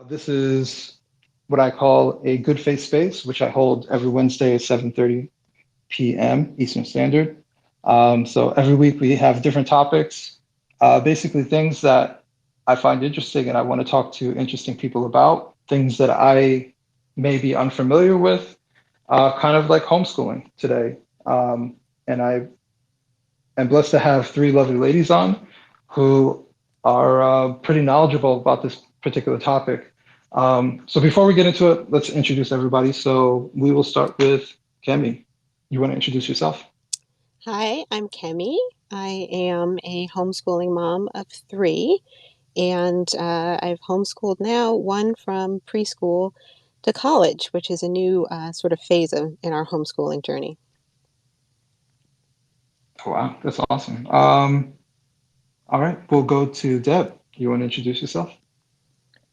This is what I call a good faith space, which I hold every Wednesday at 7:30 p.m. Eastern Standard. So every week we have different topics, basically things that I find interesting and I want to talk to interesting people about, things that I may be unfamiliar with, kind of like homeschooling today. And I am blessed to have three lovely ladies on who are pretty knowledgeable about this particular topic. So before we get into it, let's introduce everybody. So we will start with Kemi. You want to introduce yourself? Hi, I'm Kemi. I am a homeschooling mom of three, and I've homeschooled now one from preschool to college, which is a new sort of phase in our homeschooling journey. Oh, wow, that's awesome. All right, we'll go to Deb. You want to introduce yourself?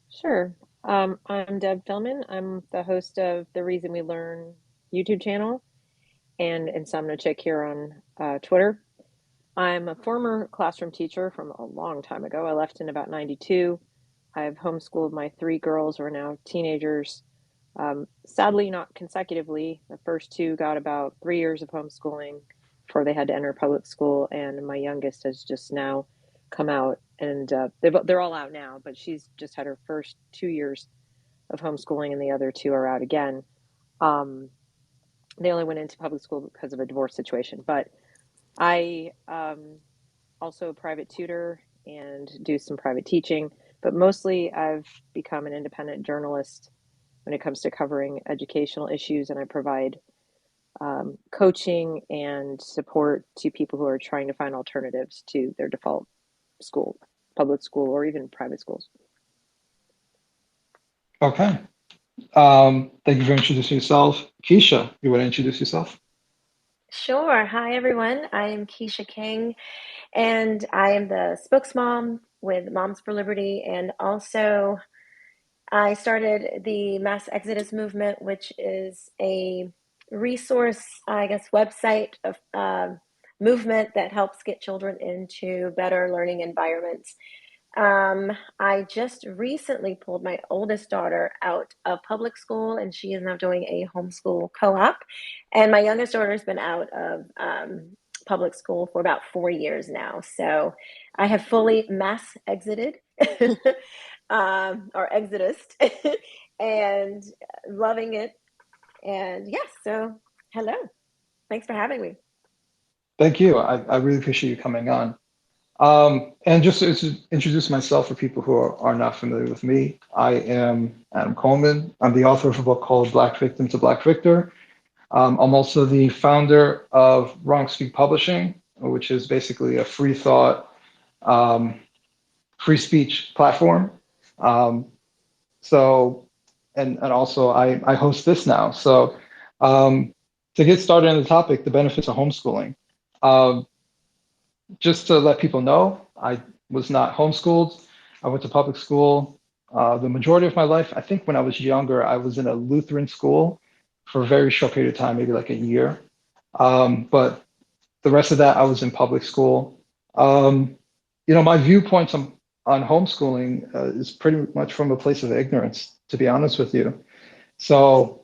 Sure. I'm Deb Fillman. I'm the host of the Reason We Learn YouTube channel and Insomnia Chick here on Twitter. I'm a former classroom teacher from a long time ago. I left in about 92. I've homeschooled my three girls who are now teenagers. Sadly, not consecutively. The first two got about 3 years of homeschooling before they had to enter public school, and my youngest has just now come out, and they're all out now. But she's just had her first 2 years of homeschooling, and the other two are out again. Um, they only went into public school because of a divorce situation. But I also a private tutor and do some private teaching. But mostly, I've become an independent journalist when it comes to covering educational issues, and I provide coaching and support to people who are trying to find alternatives to their default school, public school, or even private schools. Okay. Thank you for introducing yourself. Keisha, you want to introduce yourself? Sure. Hi, everyone. I am Quisha King, and I am the spokesmom with Moms for Liberty. And also, I started the Mass Exodus Movement, which is a resource, I guess, website of movement that helps get children into better learning environments. I just recently pulled my oldest daughter out of public school, and she is now doing a homeschool co-op. And my youngest daughter has been out of public school for about 4 years now. So I have fully mass exited or exodus and loving it. And yes, so hello. Thanks for having me. Thank you. I really appreciate you coming on. And just to introduce myself for people who are not familiar with me, I am Adam Coleman. I'm the author of a book called Black Victim to Black Victor. I'm also the founder of Wrong Speak Publishing, which is basically a free thought, um, free speech platform. Um, so, and also I host this now. So, um, to get started on the topic, the benefits of homeschooling. Um, just to let people know, I was not homeschooled. I went to public school. The majority of my life, I think when I was younger, I was in a Lutheran school for a very short period of time, maybe like a year. But the rest of that, I was in public school. Um, my viewpoints on homeschooling is pretty much from a place of ignorance, to be honest with you. So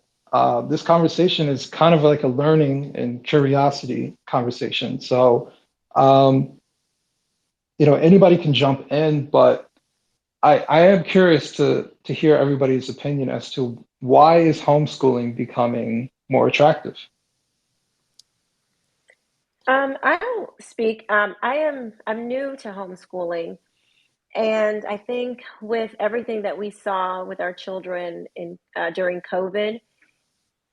this conversation is kind of like a learning and curiosity conversation. So um, anybody can jump in, but I am curious to hear everybody's opinion as to why is homeschooling becoming more attractive? I'll speak. I'm new to homeschooling, and I think with everything that we saw with our children in during COVID,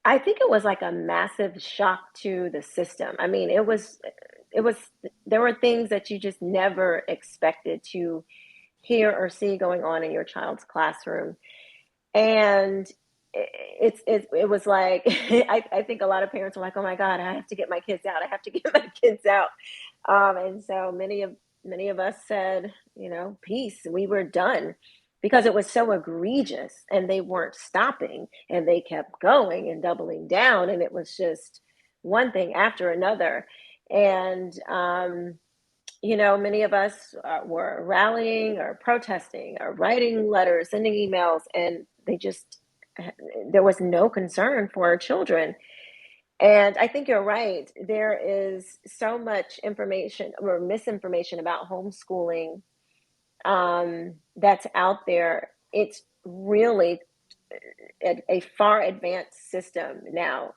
I think it was like a massive shock to the system. I mean, it was there were things that you just never expected to hear or see going on in your child's classroom. And it was like I think a lot of parents were like, oh my God, I have to get my kids out. I have to get my kids out. And so many of us said, peace. We were done because it was so egregious and they weren't stopping and they kept going and doubling down. And it was just one thing after another. And many of us were rallying or protesting or writing letters, sending emails, and there was no concern for our children. And I think you're right. There is so much information or misinformation about homeschooling that's out there. It's really a far advanced system now,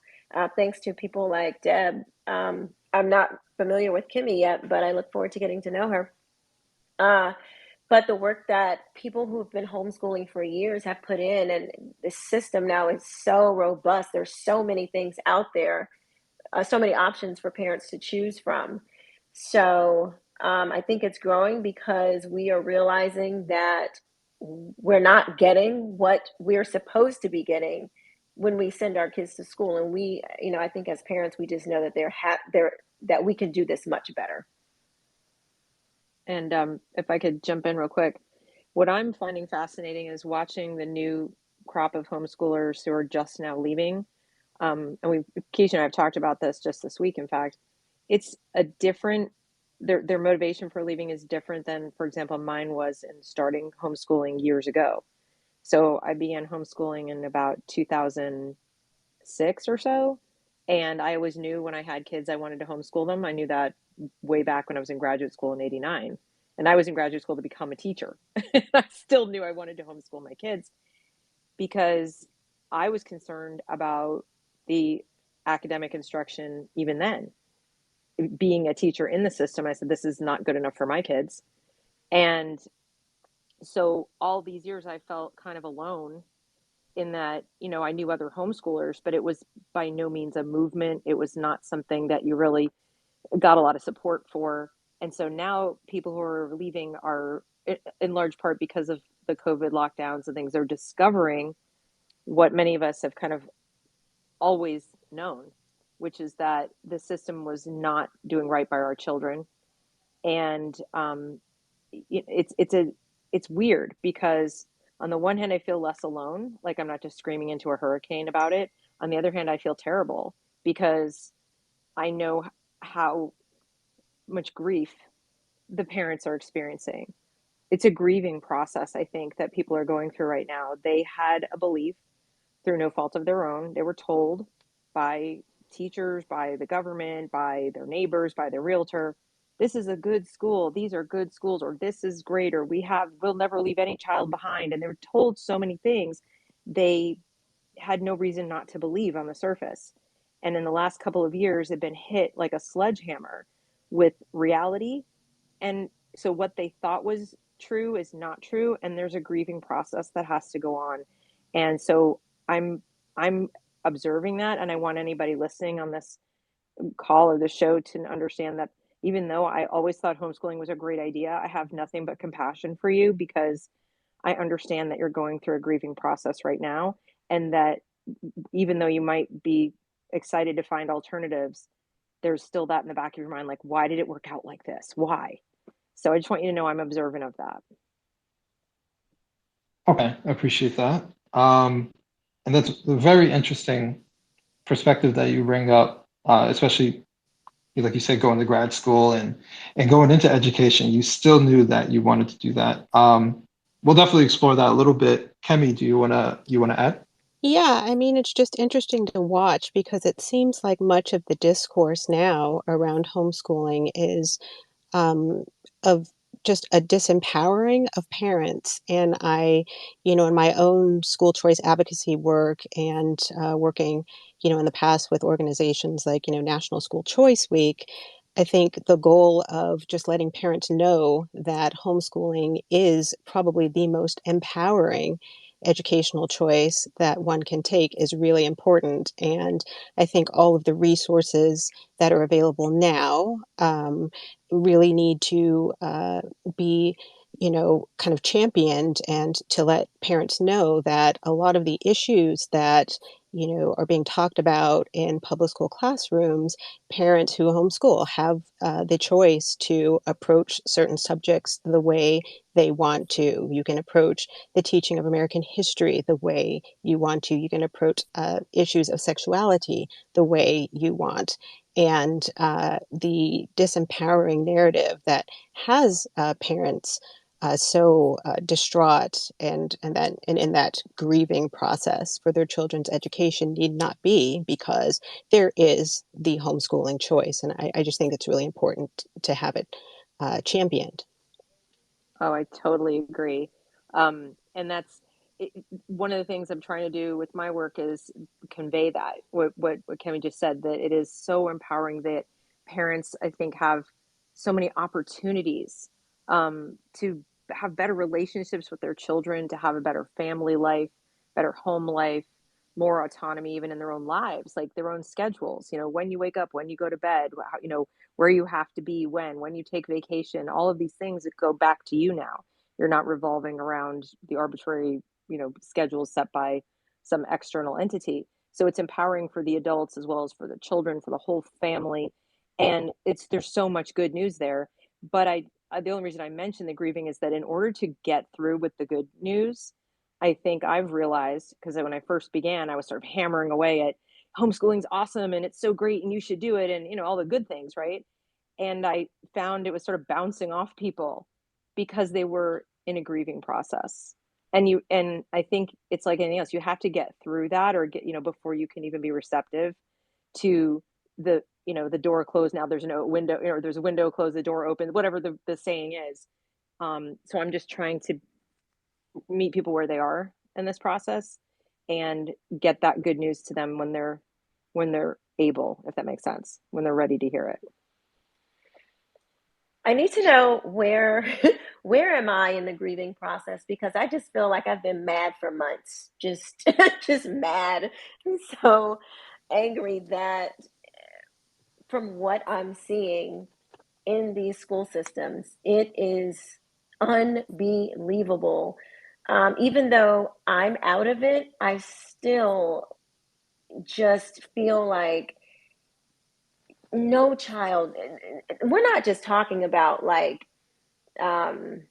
thanks to people like Deb. I'm not familiar with Kemi yet, but I look forward to getting to know her. But the work that people who've been homeschooling for years have put in, and the system now is so robust. There's so many things out there, so many options for parents to choose from. So I think it's growing because we are realizing that we're not getting what we're supposed to be getting when we send our kids to school. And I think as parents, we just know that that we can do this much better. And if I could jump in real quick, what I'm finding fascinating is watching the new crop of homeschoolers who are just now leaving. And Quisha and I have talked about this just this week. In fact, it's a different, their motivation for leaving is different than, for example, mine was in starting homeschooling years ago. So I began homeschooling in about 2006 or so. And I always knew when I had kids, I wanted to homeschool them. I knew that way back when I was in graduate school in '89. And I was in graduate school to become a teacher. I still knew I wanted to homeschool my kids because I was concerned about the academic instruction even then. Being a teacher in the system, I said, this is not good enough for my kids. And so all these years I felt kind of alone in that, I knew other homeschoolers, but it was by no means a movement. It was not something that you really got a lot of support for. And so now people who are leaving are in large part because of the COVID lockdowns and things, they're discovering what many of us have kind of always known, which is that the system was not doing right by our children. And it's weird because on the one hand, I feel less alone, like I'm not just screaming into a hurricane about it. On the other hand, I feel terrible because I know how much grief the parents are experiencing. It's a grieving process, I think, that people are going through right now. They had a belief through no fault of their own. They were told by teachers, by the government, by their neighbors, by their realtor, this is a good school, these are good schools, or this is great, or we'll never leave any child behind. And they were told so many things they had no reason not to believe on the surface. And in the last couple of years, they've been hit like a sledgehammer with reality. And so what they thought was true is not true. And there's a grieving process that has to go on. And so I'm observing that. And I want anybody listening on this call or the show to understand that even though I always thought homeschooling was a great idea, I have nothing but compassion for you because I understand that you're going through a grieving process right now. And that even though you might be excited to find alternatives, there's still that in the back of your mind, like, why did it work out like this? Why? So I just want you to know I'm observant of that. Okay, I appreciate that. And that's a very interesting perspective that you bring up, especially like you said, going to grad school and going into education. You still knew that you wanted to do that. We'll definitely explore that a little bit. Kemi, do you wanna add? Yeah, I mean, it's just interesting to watch because it seems like much of the discourse now around homeschooling is um, of just a disempowering of parents. And in my own school choice advocacy work and working, in the past with organizations like, National School Choice Week, I think the goal of just letting parents know that homeschooling is probably the most empowering educational choice that one can take is really important. And I think all of the resources that are available now really need to be kind of championed and to let parents know that a lot of the issues that are being talked about in public school classrooms, parents who homeschool have the choice to approach certain subjects the way they want to. You can approach the teaching of American history the way you want to. You can approach issues of sexuality the way you want. and the disempowering narrative that has parents so distraught and in that grieving process for their children's education need not be, because there is the homeschooling choice. And I just think it's really important to have it championed. Oh, I totally agree. And that's one of the things I'm trying to do with my work is convey that what Kemi just said, that it is so empowering that parents, I think, have so many opportunities to have better relationships with their children, to have a better family life, better home life, more autonomy even in their own lives, like their own schedules, when you wake up, when you go to bed, where you have to be, when you take vacation, all of these things that go back to you now. You're not revolving around the arbitrary, schedules set by some external entity. So it's empowering for the adults as well as for the children, for the whole family. And there's so much good news there. But the only reason I mentioned the grieving is that in order to get through with the good news, I think I've realized, because when I first began, I was sort of hammering away at homeschooling's awesome and it's so great and you should do it and all the good things, right? And I found it was sort of bouncing off people because they were in a grieving process. And I think it's like anything else, you have to get through that or get, before you can even be receptive to the door closed. Now there's no window, or there's a window closed, the door open, whatever the saying is. So I'm just trying to meet people where they are in this process and get that good news to them when they're able, if that makes sense, when they're ready to hear it. I need to know where where am I in the grieving process, because I just feel like I've been mad for months, just just mad, so angry that from what I'm seeing in these school systems, it is unbelievable. Even though I'm out of it, I still just feel like no child, we're not just talking about like, um,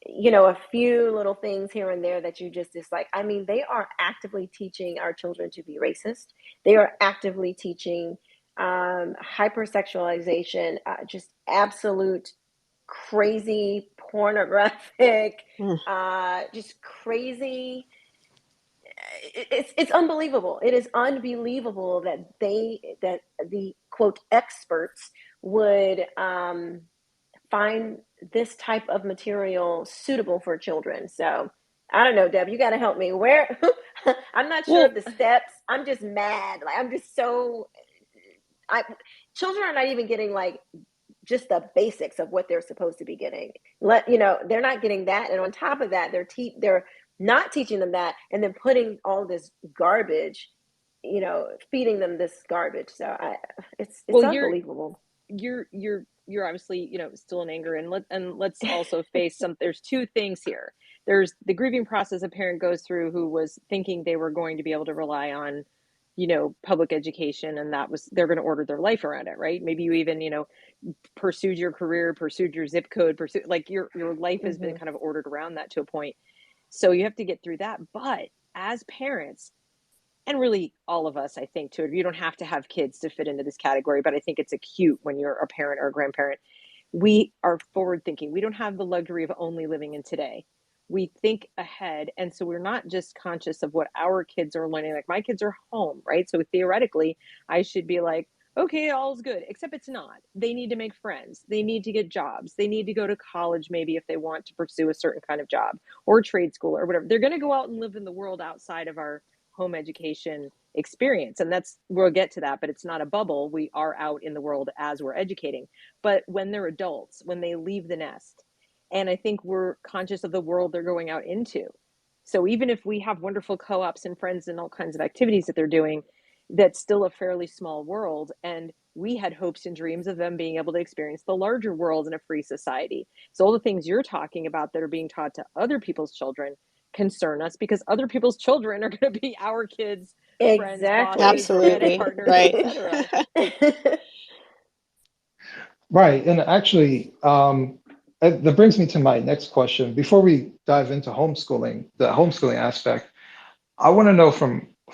a few little things here and there that you just dislike. I mean, they are actively teaching our children to be racist. They are actively teaching hypersexualization, just absolute crazy pornographic, just crazy. It's unbelievable. It is unbelievable that the quote experts would find this type of material suitable for children. So I don't know, Deb, you got to help me. Where I'm not sure of the steps. I'm just mad. Like I'm just so. Children are not even getting like just the basics of what they're supposed to be getting. They're not getting that, and on top of that, they're not teaching them that, and then putting all this garbage, feeding them this garbage. So it's unbelievable. You're obviously still in anger, and let's also face there's two things here. There's the grieving process a parent goes through who was thinking they were going to be able to rely on public education, and they're going to order their life around it, right? Maybe you even pursued your career, pursued your zip code, like your life has been kind of ordered around that to a point. So you have to get through that. But as parents, and really all of us, I think too, you don't have to have kids to fit into this category, but I think it's acute when you're a parent or a grandparent. We are forward thinking. We don't have the luxury of only living in today. We think ahead. And so we're not just conscious of what our kids are learning. Like my kids are home, right? So theoretically, I should be like, okay, all's good, except it's not. They need to make friends. They need to get jobs. They need to go to college, maybe if they want to pursue a certain kind of job or trade school or whatever. They're going to go out and live in the world outside of our home education experience. And we'll get to that, but it's not a bubble. We are out in the world as we're educating. But when they're adults, when they leave the nest, and I think we're conscious of the world they're going out into. So even if we have wonderful co-ops and friends and all kinds of activities that they're doing, that's still a fairly small world. And we had hopes and dreams of them being able to experience the larger world in a free society. So all the things you're talking about that are being taught to other people's children concern us, because other people's children are going to be our kids, friends, bosses, Absolutely. partners, Right. etc. Right. And actually, that brings me to my next question. Before we dive into homeschooling, the homeschooling aspect, I want to know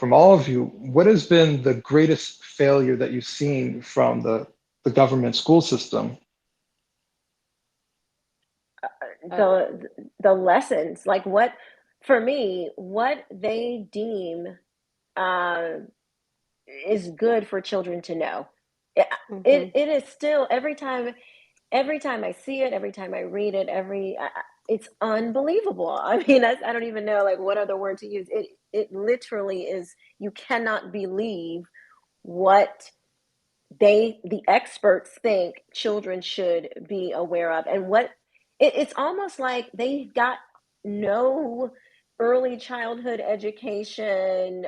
from all of you, what has been the greatest failure that you've seen from the government school system? The lessons, like what, for me, what they deem uh, is good for children to know. It, Mm-hmm. it is still every time I see it, every time I read it, it's unbelievable. I mean, I don't even know like what other word to use. It literally is. You cannot believe what the experts think children should be aware of, and what it's almost like they got no early childhood education,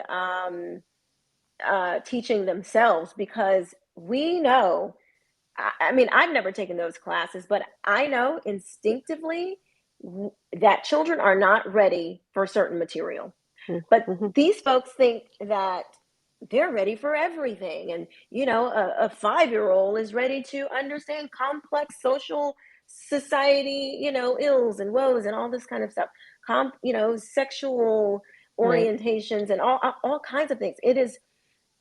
teaching themselves, because we know, I mean, I've never taken those classes, but I know instinctively that children are not ready for certain material. But Mm-hmm. these folks think that they're ready for everything. And, a 5-year-old is ready to understand complex social society, ills and woes and all this kind of stuff. Sexual Right. orientations and all kinds of things. It is,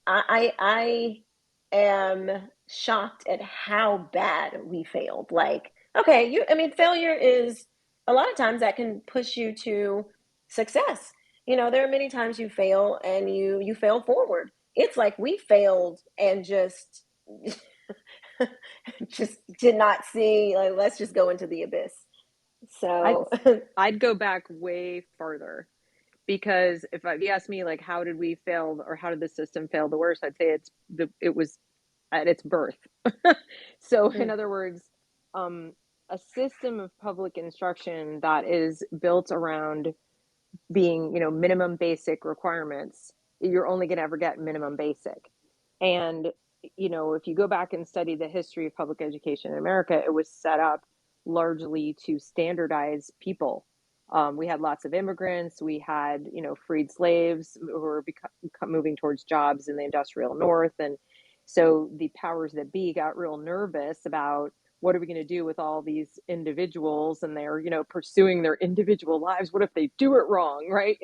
I am shocked at how bad we failed. Like, okay, failure is, a lot of times that can push you to success. There are many times you fail and you fail forward. It's like we failed and just just did not see, like, let's just go into the abyss. I'd So I'd go back way farther, because if you ask me like how did we fail, or how did the system fail the worst, I'd say it was at its birth. So in other words, a system of public instruction that is built around being, minimum basic requirements, you're only going to ever get minimum basic. And, if you go back and study the history of public education in America, it was set up largely to standardize people. We had lots of immigrants. We had, freed slaves who were moving towards jobs in the industrial North. And so the powers that be got real nervous about, what are we going to do with all these individuals, and they're, pursuing their individual lives? What if they do it wrong, right?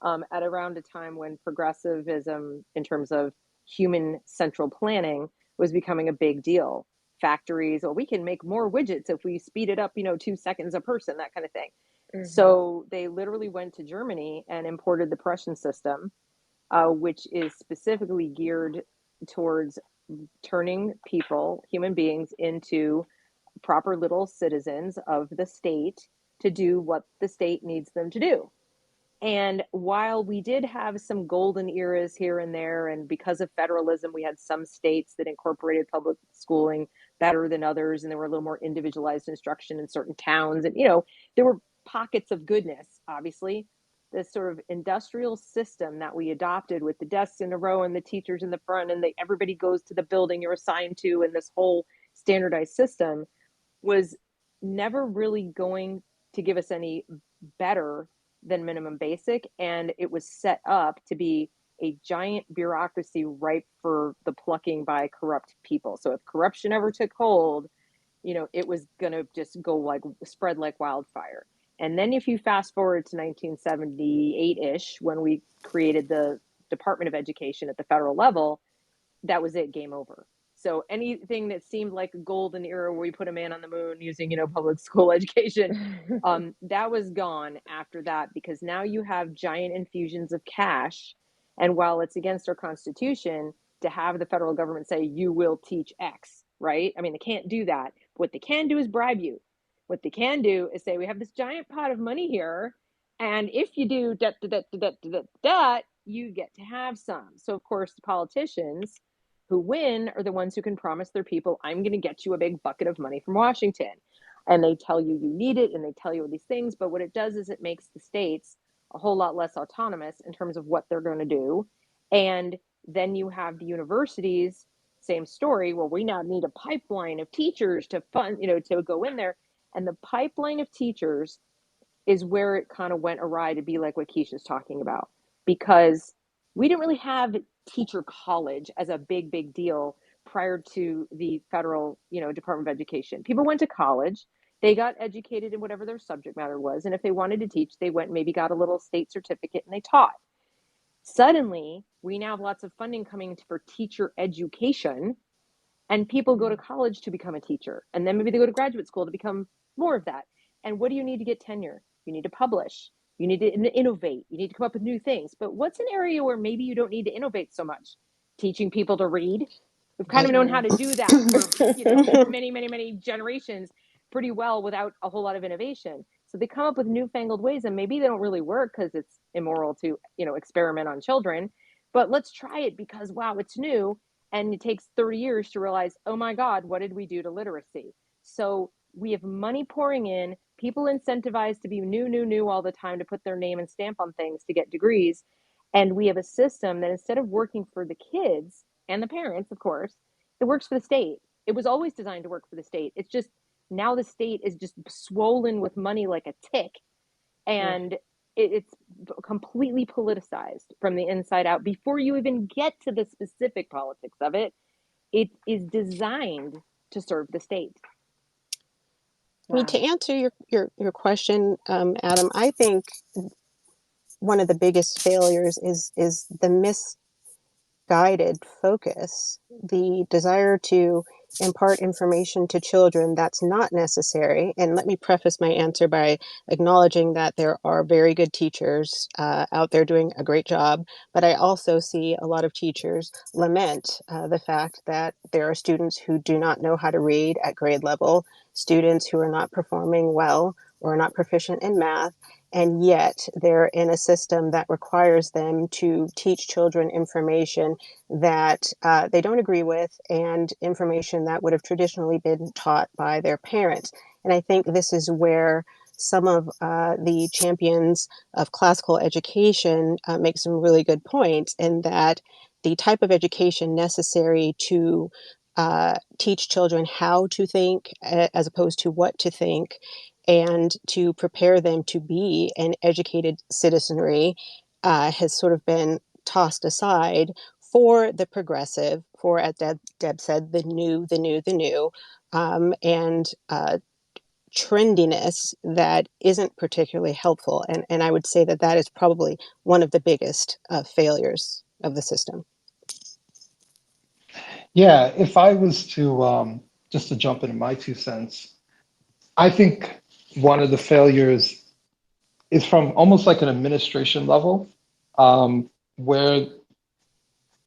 At around a time when progressivism, in terms of human central planning, was becoming a big deal. Factories, well, we can make more widgets if we speed it up, 2 seconds a person, that kind of thing. mhm. So they literally went to Germany and imported the Prussian system, which is specifically geared towards turning people, human beings, into proper little citizens of the state to do what the state needs them to do. And while we did have some golden eras here and there, and because of federalism, we had some states that incorporated public schooling better than others, and there were a little more individualized instruction in certain towns. And, there were pockets of goodness, obviously. This sort of industrial system that we adopted, with the desks in a row and the teachers in the front, and everybody goes to the building you're assigned to, and this whole standardized system was never really going to give us any better than minimum basic. And it was set up to be a giant bureaucracy ripe for the plucking by corrupt people. So if corruption ever took hold, it was going to just go like spread like wildfire. And then if you fast forward to 1978-ish, when we created the Department of Education at the federal level, that was it, game over. So anything that seemed like a golden era where we put a man on the moon using, public school education, that was gone after that, because now you have giant infusions of cash. And while it's against our Constitution to have the federal government say, you will teach X, right? I mean, they can't do that. What they can do is bribe you. What they can do is say, we have this giant pot of money here, and if you do that, you get to have some. So, of course, the politicians who win are the ones who can promise their people, I'm going to get you a big bucket of money from Washington. And they tell you need it, and they tell you all these things. But what it does is it makes the states a whole lot less autonomous in terms of what they're going to do. And then you have the universities, same story. Well, we now need a pipeline of teachers to fund, to go in there. And the pipeline of teachers is where it kind of went awry, to be like what Quisha's talking about, because we didn't really have teacher college as a big deal prior to the federal, Department of Education. People went to college, they got educated in whatever their subject matter was, and if they wanted to teach, they went and maybe got a little state certificate and they taught. Suddenly, we now have lots of funding coming for teacher education, and people go to college to become a teacher, and then maybe they go to graduate school to become more of that. And what do you need to get tenure? You need to publish. You need to innovate. You need to come up with new things. But what's an area where maybe you don't need to innovate so much? Teaching people to read. We've kind of known how to do that for, many, many, many generations pretty well without a whole lot of innovation. So they come up with newfangled ways, and maybe they don't really work because it's immoral to, experiment on children. But let's try it because, wow, it's new. And it takes 30 years to realize, oh my God, what did we do to literacy? So we have money pouring in, people incentivized to be new all the time, to put their name and stamp on things to get degrees. And we have a system that, instead of working for the kids and the parents, of course, it works for the state. It was always designed to work for the state. It's just now the state is just swollen with money like a tick. And it's completely politicized from the inside out. Before you even get to the specific politics of it, it is designed to serve the state. I mean, to answer your question, Adam, I think one of the biggest failures is the misguided focus, the desire to impart information to children that's not necessary. And let me preface my answer by acknowledging that there are very good teachers out there doing a great job, but I also see a lot of teachers lament the fact that there are students who do not know how to read at grade level, students who are not performing well or not proficient in math, and yet they're in a system that requires them to teach children information that they don't agree with, and information that would have traditionally been taught by their parents. And I think this is where some of the champions of classical education make some really good points, in that the type of education necessary to teach children how to think as opposed to what to think, and to prepare them to be an educated citizenry has sort of been tossed aside for the progressive, for, as Deb said, the new, and trendiness that isn't particularly helpful. And I would say that that is probably one of the biggest failures of the system. Yeah, if I was to just to jump into my 2 cents, I think one of the failures is from almost like an administration level, where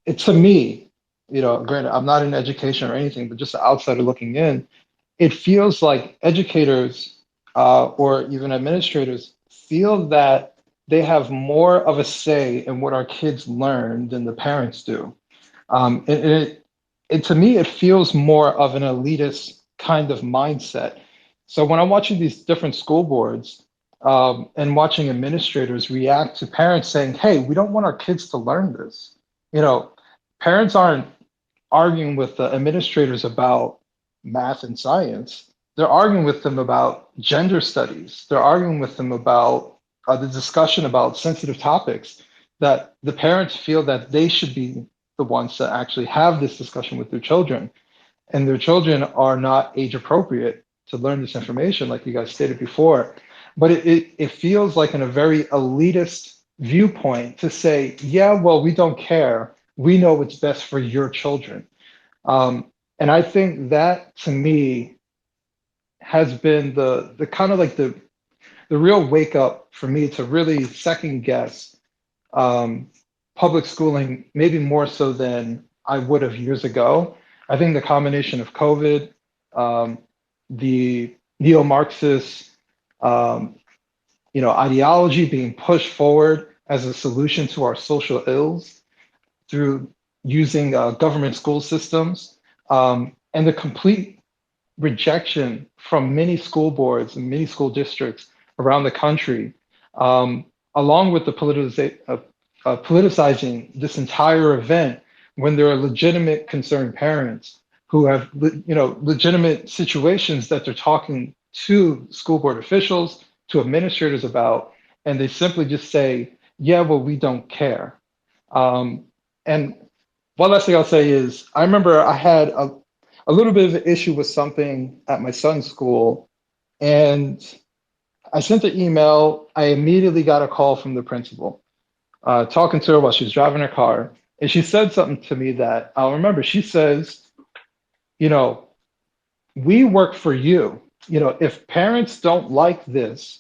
it, to me, granted, I'm not in education or anything, but just an outsider looking in, it feels like educators or even administrators feel that they have more of a say in what our kids learn than the parents do. To me, it feels more of an elitist kind of mindset. So when I'm watching these different school boards and watching administrators react to parents saying, "Hey, we don't want our kids to learn this," you know, parents aren't arguing with the administrators about math and science. They're arguing with them about gender studies. They're arguing with them about the discussion about sensitive topics that the parents feel that they should be the ones that actually have this discussion with their children. And their children are not age appropriate to learn this information, like you guys stated before. But it feels like in a very elitist viewpoint to say, yeah, well, we don't care. We know what's best for your children. And I think that, to me, has been the kind of like the real wake up for me to really second guess public schooling, maybe more so than I would have years ago. I think the combination of COVID, the neo-Marxist, ideology being pushed forward as a solution to our social ills through using government school systems, and the complete rejection from many school boards and many school districts around the country, along with the politicizing this entire event when there are legitimate concerned parents who have legitimate situations that they're talking to school board officials, to administrators about, and they simply just say, yeah, well, we don't care. And one last thing I'll say is, I remember I had a little bit of an issue with something at my son's school, and I sent an email. I immediately got a call from the principal. talking to her while she was driving her car, and she said something to me that I'll remember. She says, you know, we work for you. You know, if parents don't like this,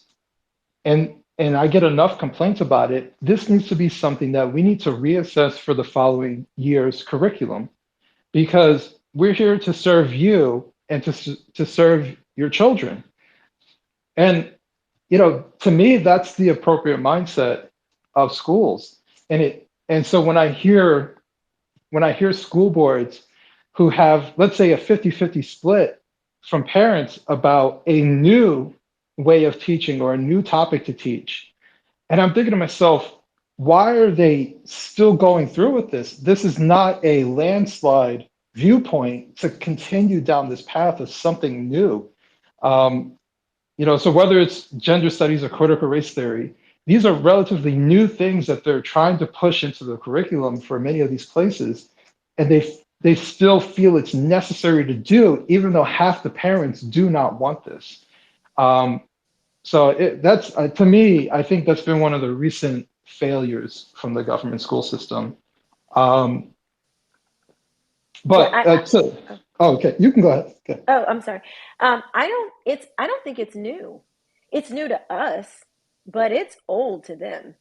and I get enough complaints about it, this needs to be something that we need to reassess for the following year's curriculum because we're here to serve you and to serve your children. And to me, that's the appropriate mindset of schools. And so when I hear school boards who have, let's say, a 50-50 split from parents about a new way of teaching or a new topic to teach, and I'm thinking to myself, why are they still going through with this? This is not a landslide viewpoint to continue down this path of something new. Um, so whether it's gender studies or critical race theory, these are relatively new things that they're trying to push into the curriculum for many of these places, and they still feel it's necessary to do, even though half the parents do not want this. Um, so that's to me, I think that's been one of the recent failures from the government school system. Um, Yeah, but oh, okay, you can go ahead. Okay. oh, I'm sorry. I don't think it's new. It's new to us, but it's old to them.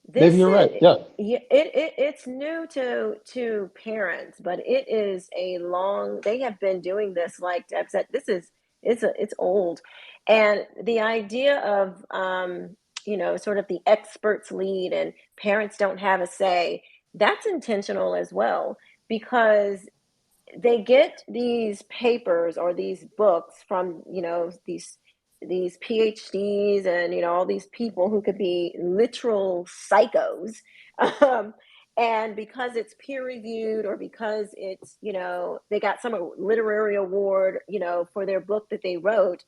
Maybe This you're right. is Yeah, yeah, it's new to parents, but it is a long, they have been doing this, like Deb said, it's old. And the idea of sort of the experts lead and parents don't have a say, that's intentional as well, because they get these papers or these books from these PhDs and all these people who could be literal psychos, um, and because it's peer reviewed or because it's they got some literary award for their book that they wrote,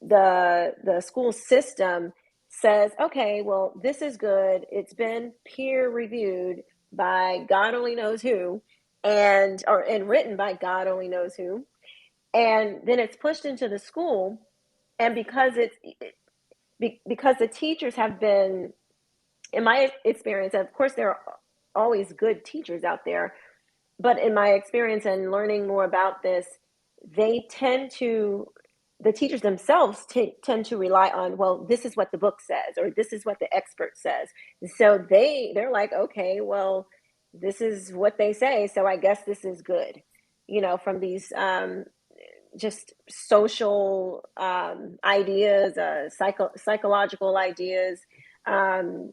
the school system says, okay, well, this is good. It's been peer reviewed by God only knows who, and written by God only knows who, and then it's pushed into the school, and because the teachers have been, in my experience, of course, there are always good teachers out there, but in my experience and learning more about this, they tend to, the teachers themselves tend to rely on, well, this is what the book says, or this is what the expert says. So they're like, okay, well, this is what they say, so I guess this is good. From these just social ideas, psychological ideas, um,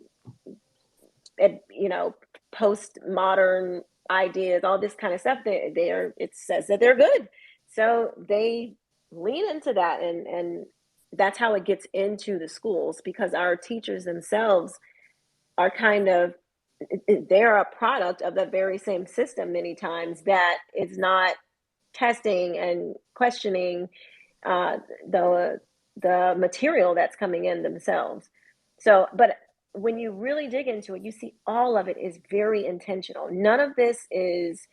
and, postmodern ideas, all this kind of stuff. It says that they're good, so they lean into that, and that's how it gets into the schools, because our teachers themselves are kind of, they're a product of the very same system many times that is not testing and questioning uh, the the material that's coming in themselves. So, but when you really dig into it, you see all of it is very intentional. None of this is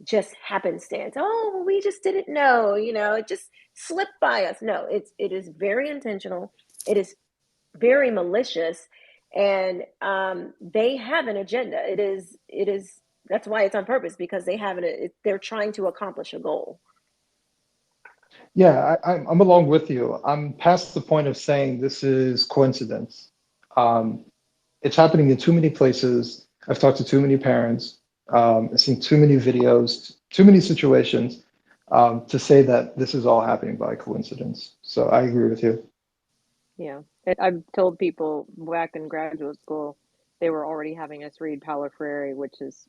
just happenstance. Oh, well, we just didn't know, it just slipped by us. No, it is very intentional. It is very malicious, and they have an agenda. It is that's why it's on purpose, because they're trying to accomplish a goal. yeah, I'm along with you. I'm past the point of saying this is coincidence. Um, it's happening in too many places. I've talked to too many parents. I've seen too many videos, too many situations to say that this is all happening by coincidence. So I agree with you. Yeah. I've told people back in graduate school, they were already having us read Paulo Freire, which is,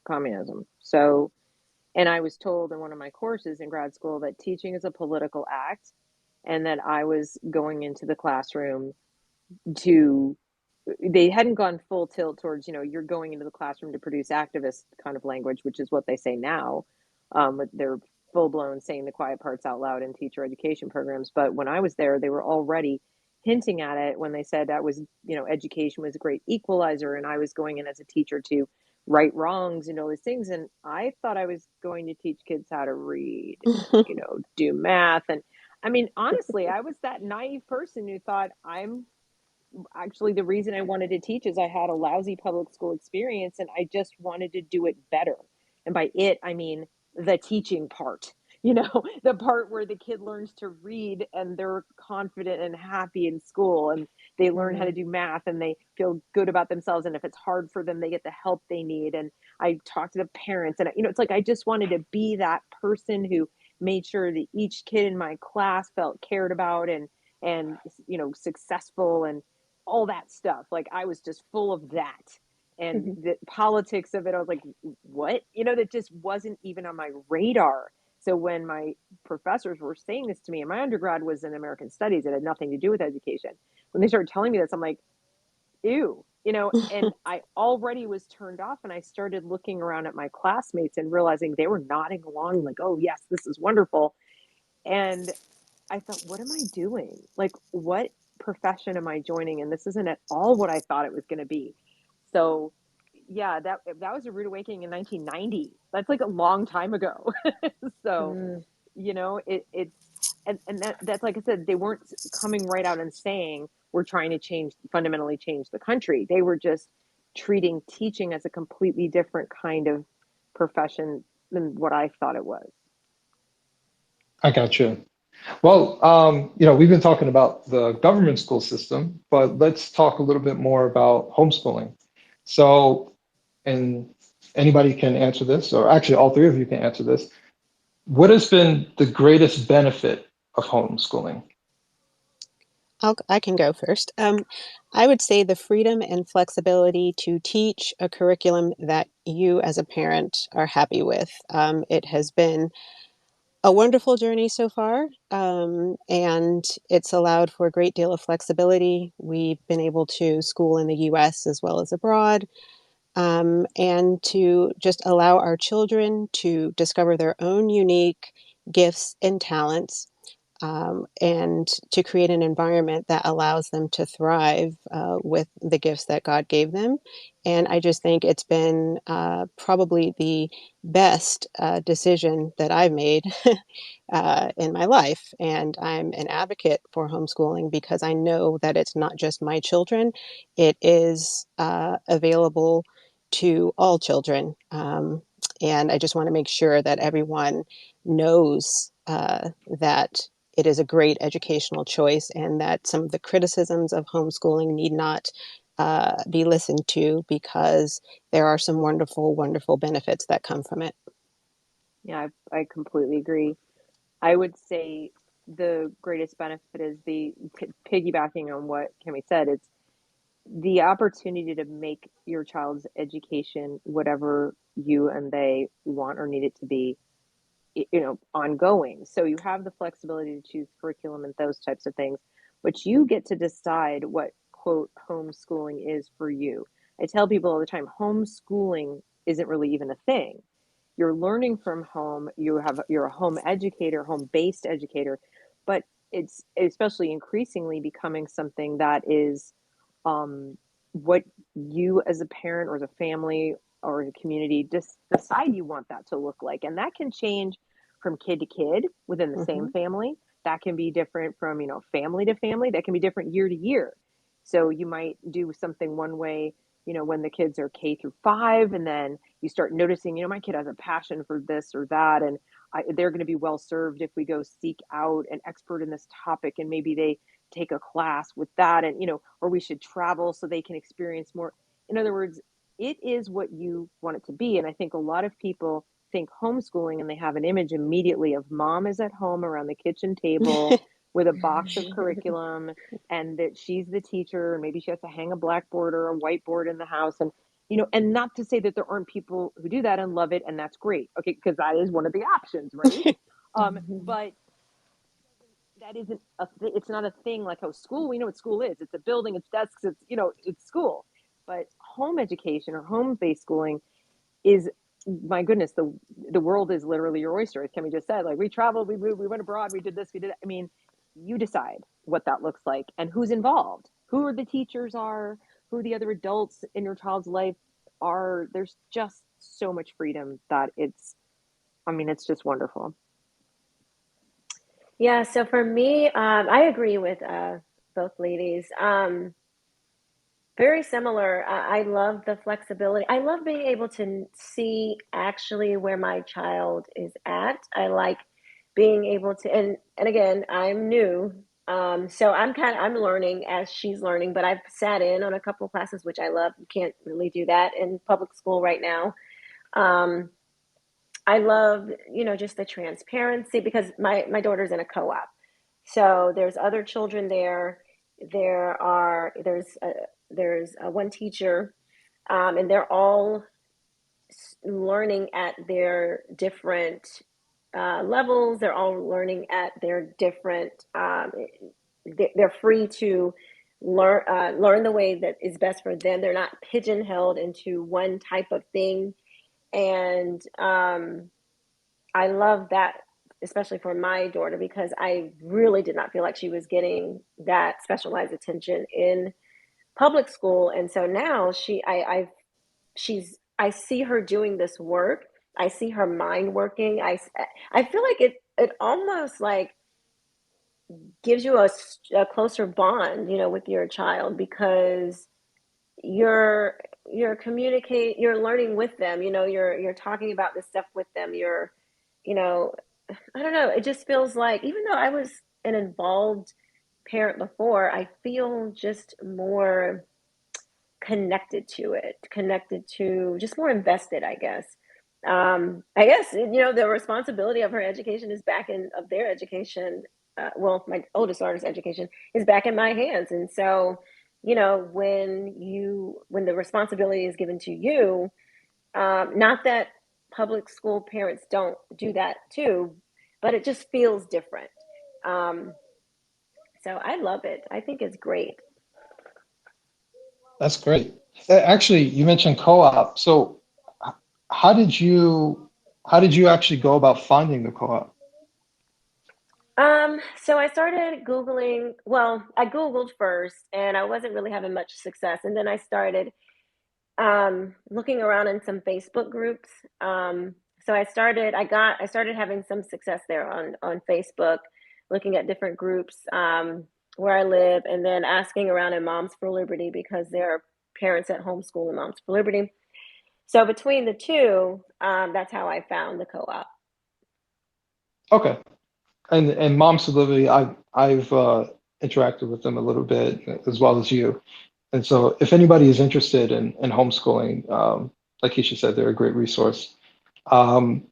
communism. So, and I was told in one of my courses in grad school that teaching is a political act, and that I was going into the classroom to, they hadn't gone full tilt towards, you're going into the classroom to produce activist kind of language, which is what they say now. But they're full blown saying the quiet parts out loud in teacher education programs. But when I was there, they were already hinting at it when they said that was, education was a great equalizer, and I was going in as a teacher to right wrongs and all these things. And I thought I was going to teach kids how to read and, do math. And I mean, honestly, I was that naive person who thought, I'm actually the reason I wanted to teach is I had a lousy public school experience and I just wanted to do it better. And by it, I mean the teaching part, the part where the kid learns to read and they're confident and happy in school and they learn how to do math and they feel good about themselves. And if it's hard for them, they get the help they need. And I talk to the parents and, it's like I just wanted to be that person who made sure that each kid in my class felt cared about and successful and all that stuff. Like I was just full of that. And the politics of it, I was like, what? That just wasn't even on my radar. So when my professors were saying this to me, and my undergrad was in American Studies, it had nothing to do with education. When they started telling me this, I'm like, ew, and I already was turned off. And I started looking around at my classmates and realizing they were nodding along, like, oh, yes, this is wonderful. And I thought, what am I doing? Like, what profession am I joining? And this isn't at all what I thought it was going to be. So, yeah, that was a rude awakening in 1990. That's like a long time ago. So, it's and that's like I said, they weren't coming right out and saying we're trying to fundamentally change the country. They were just treating teaching as a completely different kind of profession than what I thought it was. I got you. Well, we've been talking about the government school system, but let's talk a little bit more about homeschooling. So, and anybody can answer this, or actually all three of you can answer this. What has been the greatest benefit of homeschooling? I can go first. I would say the freedom and flexibility to teach a curriculum that you as a parent are happy with. It has been a wonderful journey so far, and it's allowed for a great deal of flexibility. We've been able to school in the US as well as abroad, and to just allow our children to discover their own unique gifts and talents, and to create an environment that allows them to thrive with the gifts that God gave them. And I just think it's been probably the best decision that I've made in my life. And I'm an advocate for homeschooling because I know that it's not just my children, it is available to all children. And I just want to make sure that everyone knows that it is a great educational choice and that some of the criticisms of homeschooling need not be listened to because there are some wonderful, wonderful benefits that come from it. Yeah, I completely agree. I would say the greatest benefit is piggybacking on what Kemi said. It's the opportunity to make your child's education whatever you and they want or need it to be, ongoing. So you have the flexibility to choose curriculum and those types of things, but you get to decide what quote homeschooling is for you. I tell people all the time, homeschooling isn't really even a thing. You're learning from home. You're a home educator, home-based educator, but it's especially increasingly becoming something that is what you as a parent or as a family or as a community just decide you want that to look like. And that can change from kid to kid within the same family. That can be different from, family to family. That can be different year to year. So you might do something one way, when the kids are K through 5, and then you start noticing, my kid has a passion for this or that, and they're going to be well served if we go seek out an expert in this topic, and maybe they take a class with that, and or we should travel so they can experience more. In other words, it is what you want it to be. And I think a lot of people think homeschooling and they have an image immediately of mom is at home around the kitchen table with a box of curriculum, and that she's the teacher, and maybe she has to hang a blackboard or a whiteboard in the house. And and not to say that there aren't people who do that and love it, and that's great, okay, because that is one of the options, right? But that isn't it's not a thing like how school, we know what school is. It's a building, it's desks, it's it's school. But home education or home-based schooling is, my goodness, the world is literally your oyster, as Kemi just said. Like, we traveled, we moved, we went abroad, we did this, we did that. I mean, you decide what that looks like and who's involved, who the teachers are, who the other adults in your child's life are. There's just so much freedom that it's just wonderful. Yeah, so for me, I agree with both ladies. Very similar. I love the flexibility. I love being able to see actually where my child is at. I like being able to, and again, I'm new. So I'm learning as she's learning, but I've sat in on a couple of classes, which I love. You can't really do that in public school right now. Um, I love, just the transparency because my daughter's in a co-op. So there's other children there. There's one teacher, and they're all learning at their different levels. They're all learning at their different. They're free to learn the way that is best for them. They're not pigeonholed into one type of thing, and I love that, especially for my daughter, because I really did not feel like she was getting that specialized attention in public school. And so now I see her doing this work. I see her mind working. I feel like it almost like gives you a closer bond, with your child, because you're you're learning with them, you're talking about this stuff with them. You know, I don't know. It just feels like, even though I was an involved parent before, I feel just more connected to, just more invested, I guess. I guess, the responsibility of her education is back in, of their education. Well, my oldest daughter's education is back in my hands. And so, when the responsibility is given to you, not that public school parents don't do that too, but it just feels different. Um, so I love it. I think it's great. That's great. Actually, you mentioned co-op. So h- how did you how did you actually go about finding the co-op? So I started Googling. Well, I Googled first and I wasn't really having much success. And then I started looking around in some Facebook groups. So I started having some success there on Facebook, looking at different groups where I live, and then asking around in Moms for Liberty, because there are parents at homeschool and Moms for Liberty. So between the two, that's how I found the co-op. Okay. And Moms for Liberty, I've interacted with them a little bit as well as you. And so if anybody is interested in homeschooling, like Keisha said, they're a great resource. Um,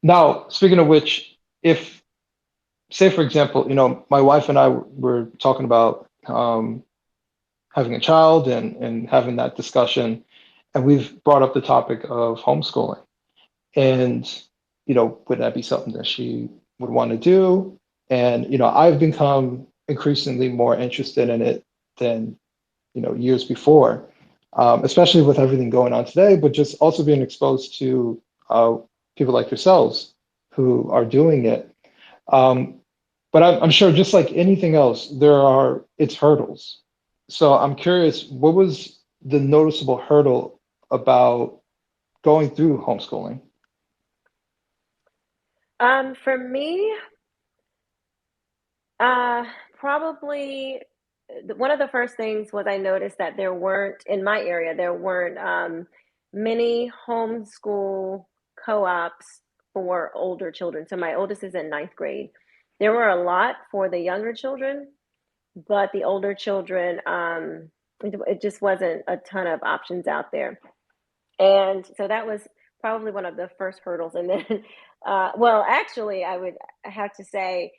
Now, speaking of which, if say for example, my wife and I were talking about having a child and having that discussion, and we've brought up the topic of homeschooling. And, would that be something that she would want to do? And, I've become increasingly more interested in it than, years before, especially with everything going on today, but just also being exposed to people like yourselves who are doing it. Um, but I'm sure just like anything else, it's hurdles. So I'm curious, what was the noticeable hurdle about going through homeschooling? For me, Uh, probably one of the first things was I noticed that there weren't, in my area, there weren't many homeschool co-ops for older children. So my oldest is in ninth grade. There were a lot for the younger children, but the older children, it just wasn't a ton of options out there. And so that was probably one of the first hurdles. And then, well, actually, I have to say,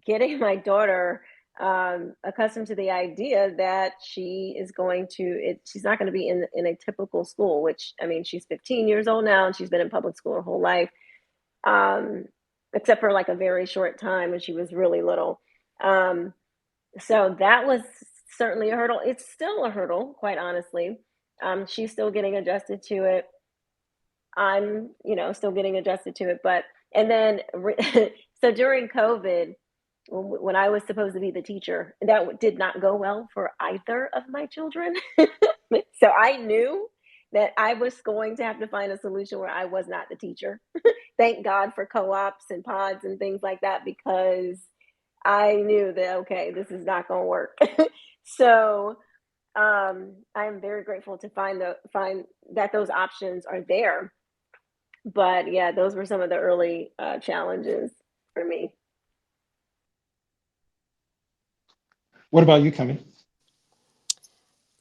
getting my daughter accustomed to the idea that she's not going to be in a typical school, which, I mean, she's 15 years old now and she's been in public school her whole life, um, except for like a very short time when she was really little. Um, so that was certainly a hurdle. It's still a hurdle, quite honestly. She's still getting adjusted to it. I'm, still getting adjusted to it. But, and then, so during COVID, when I was supposed to be the teacher, that did not go well for either of my children. So I knew that I was going to have to find a solution where I was not the teacher. Thank God for co-ops and pods and things like that, because I knew that, okay, this is not going to work. So I'm very grateful to find that those options are there. But yeah, those were some of the early challenges for me. What about you, Kemi?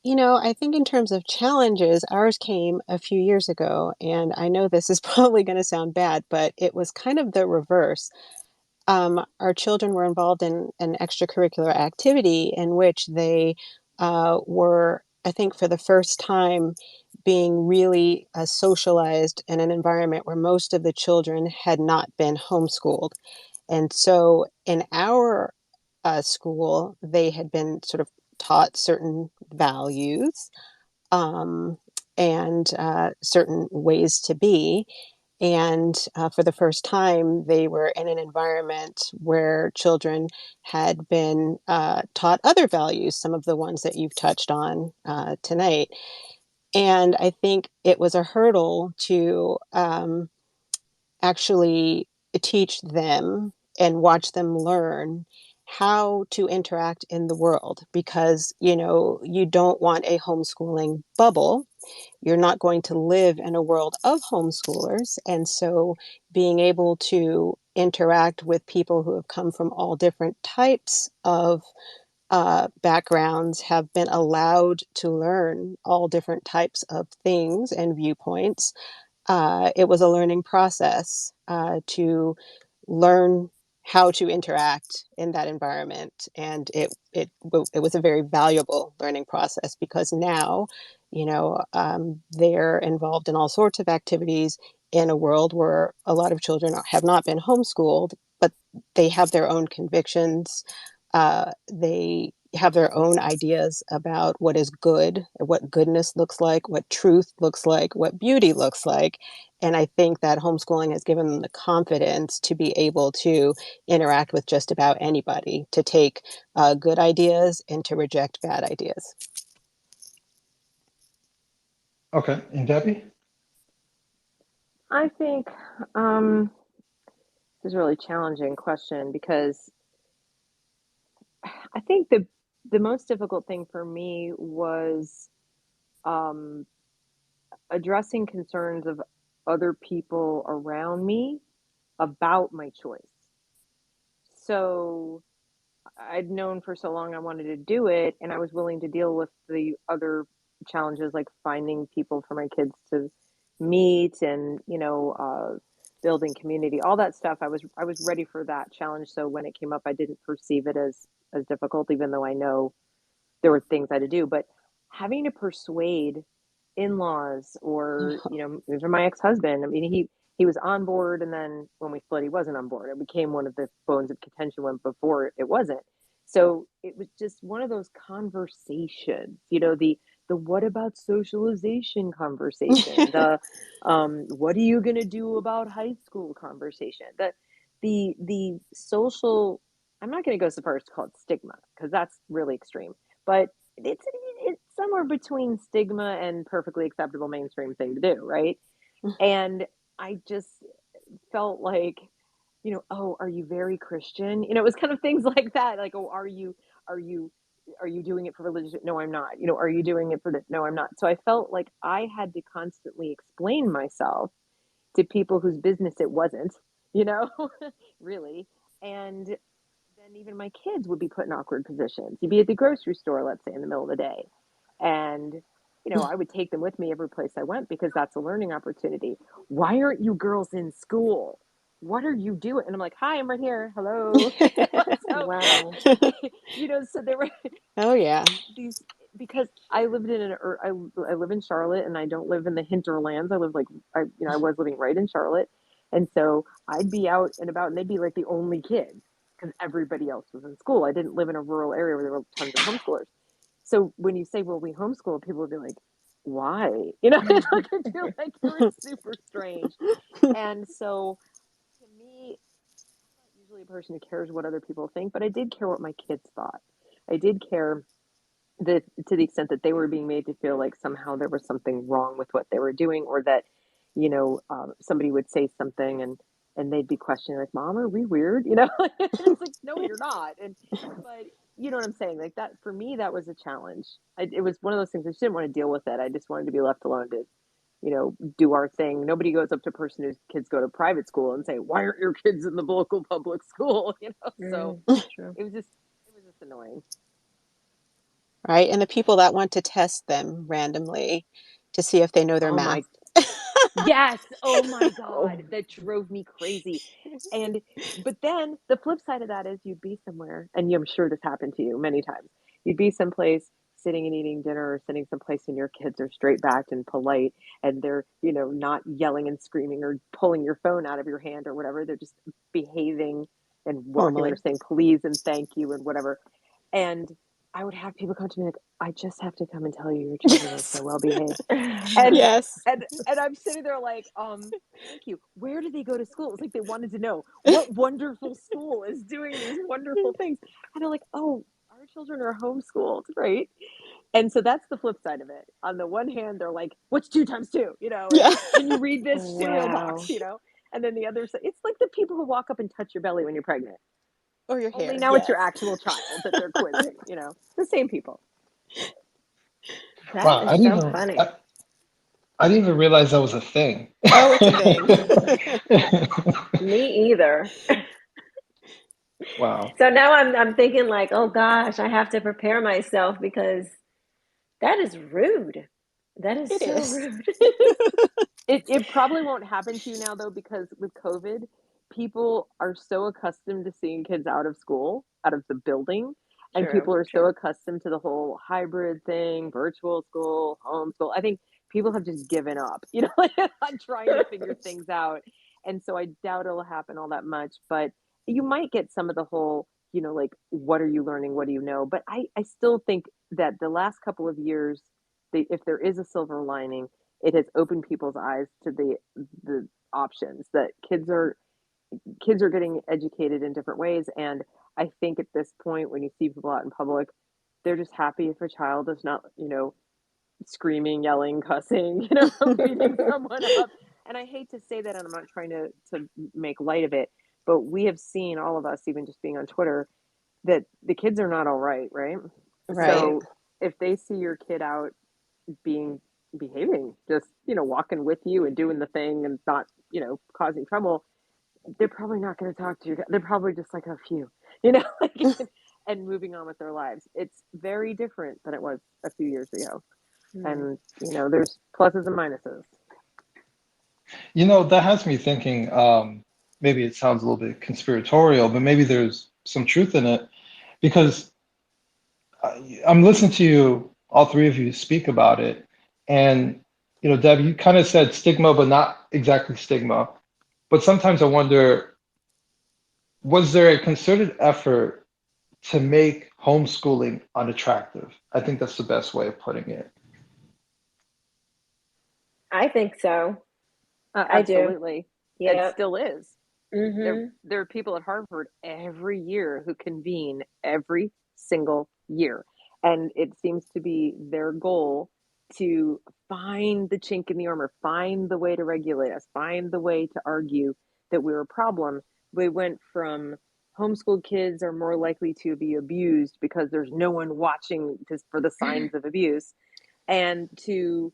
I think in terms of challenges, ours came a few years ago, and I know this is probably going to sound bad, but it was kind of the reverse. Our children were involved in an extracurricular activity in which they were, I think, for the first time, being really socialized in an environment where most of the children had not been homeschooled. And so in our school, they had been sort of taught certain values um, and certain ways to be. And for the first time, they were in an environment where children had been taught other values, some of the ones that you've touched on tonight. And I think it was a hurdle to actually teach them and watch them learn how to interact in the world because you don't want a homeschooling bubble. You're not going to live in a world of homeschoolers, and so being able to interact with people who have come from all different types of backgrounds, have been allowed to learn all different types of things and viewpoints. It was a learning process to learn how to interact in that environment, and it was a very valuable learning process because now, they're involved in all sorts of activities in a world where a lot of children have not been homeschooled, but they have their own convictions. They have their own ideas about what is good, what goodness looks like, what truth looks like, what beauty looks like. And I think that homeschooling has given them the confidence to be able to interact with just about anybody, to take good ideas and to reject bad ideas. Okay, and Debbie? I think um, this is a really challenging question because I think the most difficult thing for me was um, addressing concerns of other people around me about my choice. So I'd known for so long I wanted to do it, and I was willing to deal with the other challenges like finding people for my kids to meet and building community, all that stuff. I was ready for that challenge. So when it came up, I didn't perceive it as difficult, even though I know there were things I had to do. But having to persuade in-laws or even my ex-husband, I mean, he was on board, and then when we split he wasn't on board. It became one of the bones of contention when before it wasn't. So it was just one of those conversations, the what about socialization conversation, the what are you going to do about high school conversation, the social. I'm not going to go so far as to call it stigma because that's really extreme, but it's somewhere between stigma and perfectly acceptable mainstream thing to do, right? And I just felt like, oh, are you very Christian? It was kind of things like that. Like, oh, are you, are you doing it for religion? No, I'm not. Are you doing it for this? No, I'm not. So I felt like I had to constantly explain myself to people whose business it wasn't, you know, really. And then even my kids would be put in awkward positions. You'd be at the grocery store, let's say, in the middle of the day. And, I would take them with me every place I went because that's a learning opportunity. Why aren't you girls in school? What are you doing? And I'm like, hi, I'm right here. Hello. So, Wow. so there were Oh, yeah. these, because I lived I live in Charlotte and I don't live in the hinterlands. I live I was living right in Charlotte. And so I'd be out and about and they'd be like the only kids because everybody else was in school. I didn't live in a rural area where there were tons of homeschoolers. So when you say, well, we homeschool, people would be like, why? They look at you like you're super strange. And so to me, I'm not usually a person who cares what other people think, but I did care what my kids thought. I did care that to the extent that they were being made to feel like somehow there was something wrong with what they were doing, or that somebody would say something and they'd be questioning like, mom, are we weird? It's like, no, you're not. And but you know what I'm saying? Like that, for me, that was a challenge. It was one of those things I just didn't want to deal with it. I just wanted to be left alone to, do our thing. Nobody goes up to a person whose kids go to private school and say, why aren't your kids in the local public school? So True. it was just annoying. Right? And the people that want to test them randomly to see if they know their Oh math. my, yes. Oh my Oh, God. That drove me crazy. And, but then the flip side of that is you'd be somewhere, and I'm sure this happened to you many times. You'd be someplace sitting and eating dinner, or sitting someplace, and your kids are straight backed and polite, and they're, not yelling and screaming or pulling your phone out of your hand or whatever. They're just behaving and walking there Normally. saying please and thank you and whatever. And I would have people come to me like, I just have to come and tell you your children are Yes. so well behaved. And Yes. and I'm sitting there like, thank you. Where do they go to school? It's like they wanted to know what wonderful school is doing these wonderful things. And they're like, oh, our children are homeschooled, right? And so that's the flip side of it. On the one hand, they're like, what's two times two? And Yeah. can you read this cereal box? Wow. And then the other side, it's like the people who walk up and touch your belly when you're pregnant. Or your Only hair. now it's your Yes. actual child that they're quizzing, the same people. That wow. is so funny. I didn't even realize that was a thing. Oh, it's a thing. Me either. Wow. So now I'm thinking like, oh gosh, I have to prepare myself because that is rude. That is It so is. rude. It probably won't happen to you now though, because with COVID, people are so accustomed to seeing kids out of school, out of the building, and True, people are so true. accustomed to the whole hybrid thing, virtual school, homeschool. I think people have just given up, on trying to figure things out. And so I doubt it'll happen all that much, but you might get some of the whole, like, what are you learning? What do you know? But I still think that the last couple of years, if there is a silver lining, it has opened people's eyes to the options that kids are getting educated in different ways. And I think at this point, when you see people out in public, they're just happy if a child is not, screaming, yelling, cussing, beating someone up. And I hate to say that, and I'm not trying to make light of it, but we have seen, all of us, even just being on Twitter, that the kids are not all right, right? Right. So if they see your kid out being behaving, just walking with you and doing the thing and not causing trouble, they're probably not going to talk to you. They're probably just like a few, like, and moving on with their lives. It's very different than it was a few years ago. Hmm. And there's pluses and minuses. That has me thinking, maybe it sounds a little bit conspiratorial, but maybe there's some truth in it because I'm listening to you, all three of you speak about it. And, Deb, you kind of said stigma, but not exactly stigma. But sometimes I wonder, was there a concerted effort to make homeschooling unattractive? I think that's the best way of putting it. I think so. I do. Absolutely. It Yep. still is. There, Mm-hmm. there are people at Harvard every year who convene every single year. And it seems to be their goal to find the chink in the armor, find the way to regulate us, find the way to argue that we're a problem. We went from homeschooled kids are more likely to be abused because there's no one watching for the signs of abuse, and to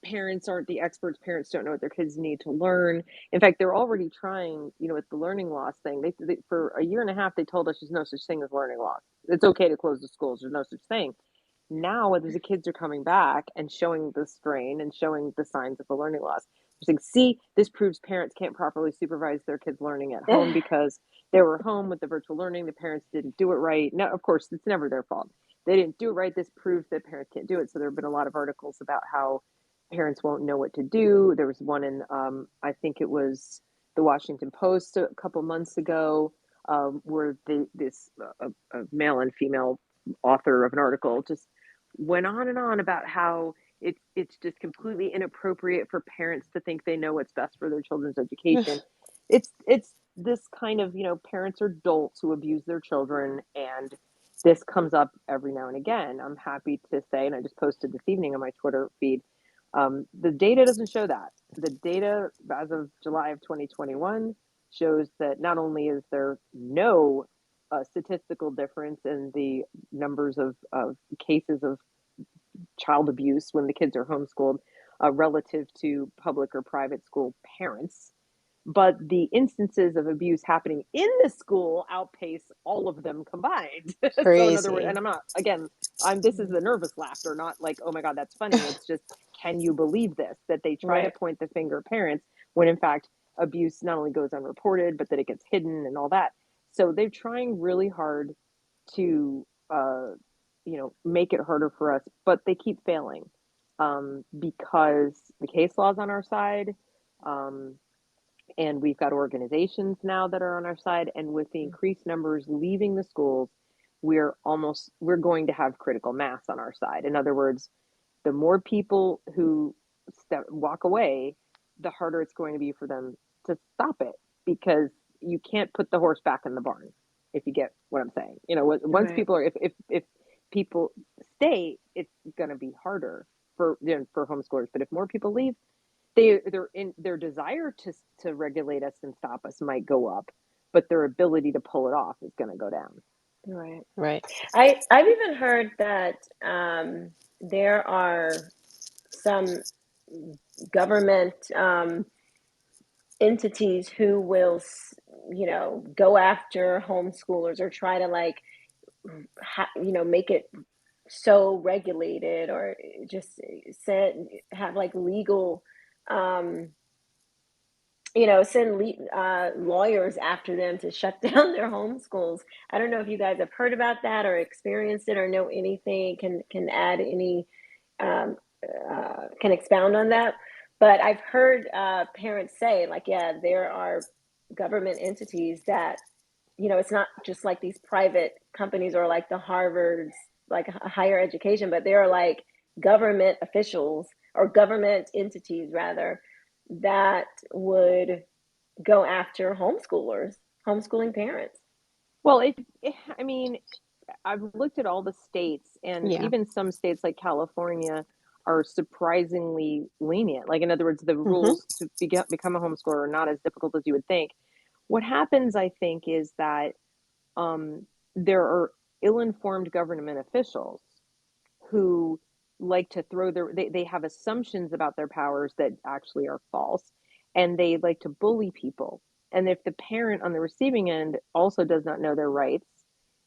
parents aren't the experts. Parents don't know what their kids need to learn. In fact, they're already trying, with the learning loss thing. They for a year and a half, they told us there's no such thing as learning loss. It's okay to close the schools. There's no such thing. Now, whether the kids are coming back and showing the strain and showing the signs of the learning loss, they're saying, see, this proves parents can't properly supervise their kids' learning at home because they were home with the virtual learning. The parents didn't do it right. Now, of course, it's never their fault. They didn't do it right. This proves that parents can't do it. So there have been a lot of articles about how parents won't know what to do. There was one in, I think it was the Washington Post a couple months ago, where this a male and female author of an article just went on and on about how it's just completely inappropriate for parents to think they know what's best for their children's education. It's this kind of, parents are adults who abuse their children, and this comes up every now and again. I'm happy to say, and I just posted this evening on my Twitter feed, the data doesn't show that. The data as of July of 2021 shows that not only is there no a statistical difference in the numbers of cases of child abuse when the kids are homeschooled relative to public or private school parents. But the instances of abuse happening in the school outpace all of them combined. So in other words, Crazy. and I'm not, again, this is the nervous laughter, not like, oh my God, that's funny. It's just, can you believe this? That they try to Right. point the finger at parents when in fact abuse not only goes unreported, but that it gets hidden and all that. So they're trying really hard to, make it harder for us, but they keep failing because the case law is on our side. Um, and we've got organizations now that are on our side, and with the increased numbers leaving the schools, we're going to have critical mass on our side. In other words, the more people who walk away, the harder it's going to be for them to stop it, because you can't put the horse back in the barn, if you get what I'm saying. Once Right. people are, if people stay, it's going to be harder for homeschoolers. But if more people leave, their desire to regulate us and stop us might go up, but their ability to pull it off is going to go down. Right. Right. I've even heard that there are some government entities who will, go after homeschoolers or try to like, make it so regulated, or just have like legal, um, send lawyers after them to shut down their homeschools. I don't know if you guys have heard about that or experienced it or know anything, can add any, um, can expound on that. But I've heard parents say, like, yeah, there are government entities that, it's not just like these private companies or like the Harvards, like higher education, but there are like government officials or government entities rather that would go after homeschooling parents. Well, I mean, I've looked at all the states, and Yeah. even some states like California are surprisingly lenient. Like, in other words, the Mm-hmm. rules to become a homeschooler are not as difficult as you would think. What happens, I think, is that um, there are ill-informed government officials who like to they have assumptions about their powers that actually are false, and they like to bully people. And if the parent on the receiving end also does not know their rights,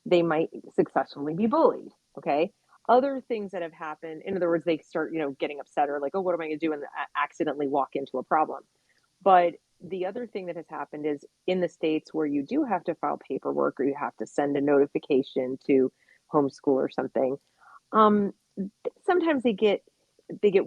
they might successfully be bullied. Okay. Other things that have happened, in other words, they start, getting upset, or like, oh, what am I going to do, and accidentally walk into a problem. But the other thing that has happened is, in the states where you do have to file paperwork or you have to send a notification to homeschool or something, um, sometimes they get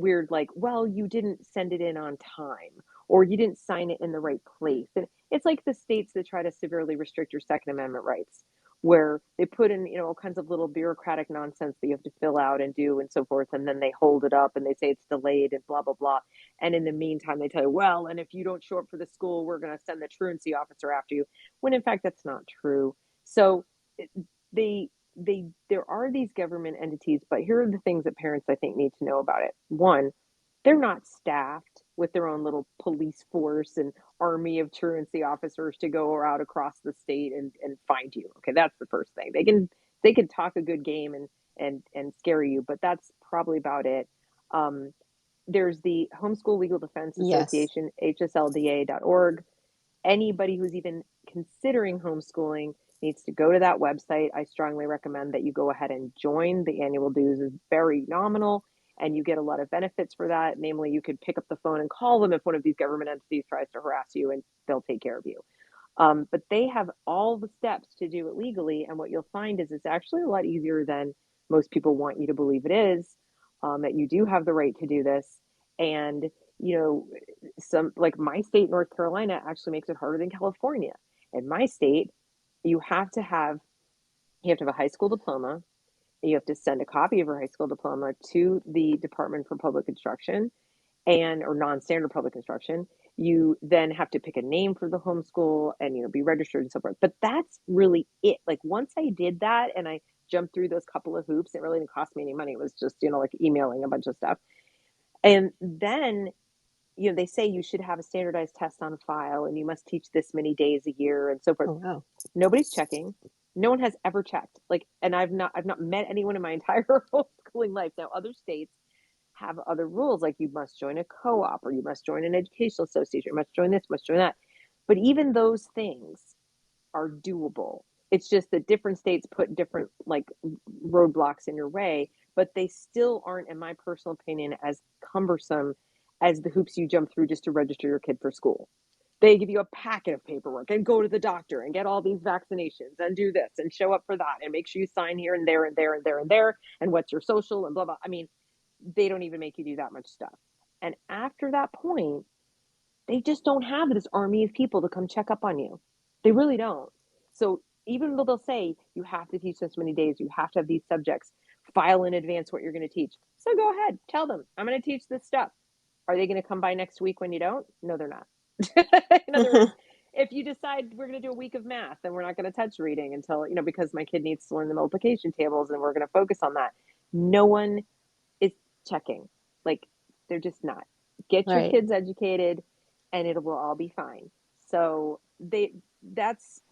weird, like, well, you didn't send it in on time, or you didn't sign it in the right place. And it's like the states that try to severely restrict your Second Amendment rights, where they put in, all kinds of little bureaucratic nonsense that you have to fill out and do and so forth, and then they hold it up and they say it's delayed and blah blah blah. And in the meantime, they tell you, well, and if you don't show up for the school, we're going to send the truancy officer after you, when in fact that's not true. So they there are these government entities, but here are the things that parents, I think, need to know about it. One, they're not staffed with their own little police force and army of truancy officers to go out across the state and find you. Okay, that's the first thing. They can talk a good game and scare you, but that's probably about it. Um, there's the Homeschool Legal Defense Yes. Association, hslda.org. Anybody who's even considering homeschooling needs to go to that website. I strongly recommend that you go ahead and join. The annual dues is very nominal, and you get a lot of benefits for that. Namely, you could pick up the phone and call them if one of these government entities tries to harass you, and they'll take care of you. But they have all the steps to do it legally, and what you'll find is it's actually a lot easier than most people want you to believe it is. That you do have the right to do this, and you know, some, like my state, North Carolina, actually makes it harder than California. In my state, you have to have a high school diploma. You have to send a copy of your high school diploma to the Department for Public Instruction, and or non-standard public instruction. You then have to pick a name for the homeschool and be registered and so forth. But that's really it. Like, once I did that and I jumped through those couple of hoops, it really didn't cost me any money. It was just, like emailing a bunch of stuff. And then, they say you should have a standardized test on file and you must teach this many days a year and so forth. Oh, wow. Nobody's checking. No one has ever checked. Like, and I've not met anyone in my entire homeschooling life. Now, other states have other rules, like you must join a co-op or you must join an educational association, you must join this, must join that. But even those things are doable. It's just that different states put different like roadblocks in your way, but they still aren't, in my personal opinion, as cumbersome as the hoops you jump through just to register your kid for school. They give you a packet of paperwork and go to the doctor and get all these vaccinations and do this and show up for that and make sure you sign here and there and there and there and there and what's your social and blah blah. I mean, they don't even make you do that much stuff. And after that point, they just don't have this army of people to come check up on you. They really don't. So even though they'll say you have to teach this many days, you have to have these subjects, file in advance what you're going to teach. So go ahead, tell them, I'm going to teach this stuff. Are they going to come by next week when you don't? No, they're not. In other words, if you decide we're going to do a week of math and we're not going to touch reading until, because my kid needs to learn the multiplication tables and we're going to focus on that, no one is checking. Like, they're just not. Get your Right. kids educated and it will all be fine. So that's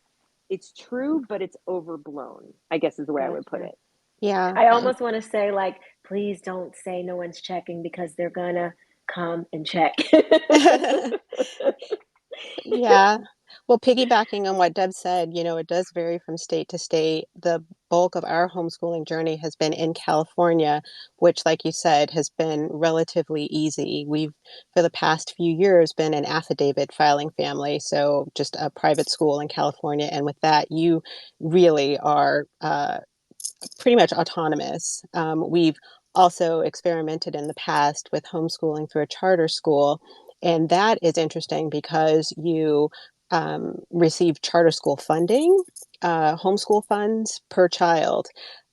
it's true, but it's overblown, I guess is the way I would put it. Yeah. I almost want to say, like, please don't say no one's checking because they're gonna come and check. Yeah. Well, piggybacking on what Deb said, it does vary from state to state. The bulk of our homeschooling journey has been in California, which, like you said, has been relatively easy. We've, for the past few years, been an affidavit filing family, so just a private school in California. And with that, you really are pretty much autonomous. We've also experimented in the past with homeschooling through a charter school. And that is interesting because you receive charter school funding, homeschool funds per child.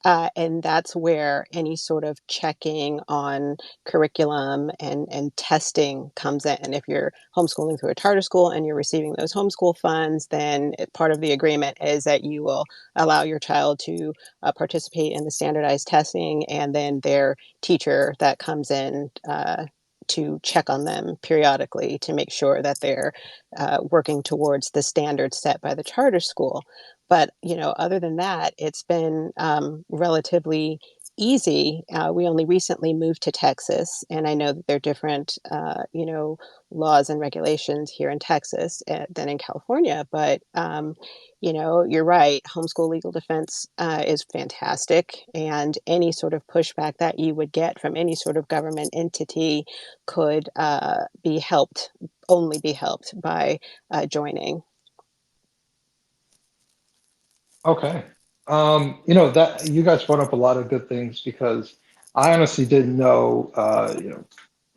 And that's where any sort of checking on curriculum and testing comes in. If you're homeschooling through a charter school and you're receiving those homeschool funds, then part of the agreement is that you will allow your child to participate in the standardized testing, and then their teacher that comes in to check on them periodically to make sure that they're working towards the standards set by the charter school. But other than that, it's been relatively easy. We only recently moved to Texas, and I know that there are different, laws and regulations here in Texas than in California. But you're right. Homeschool legal defense is fantastic, and any sort of pushback that you would get from any sort of government entity could only be helped by joining. Okay. That you guys brought up a lot of good things because I honestly didn't know,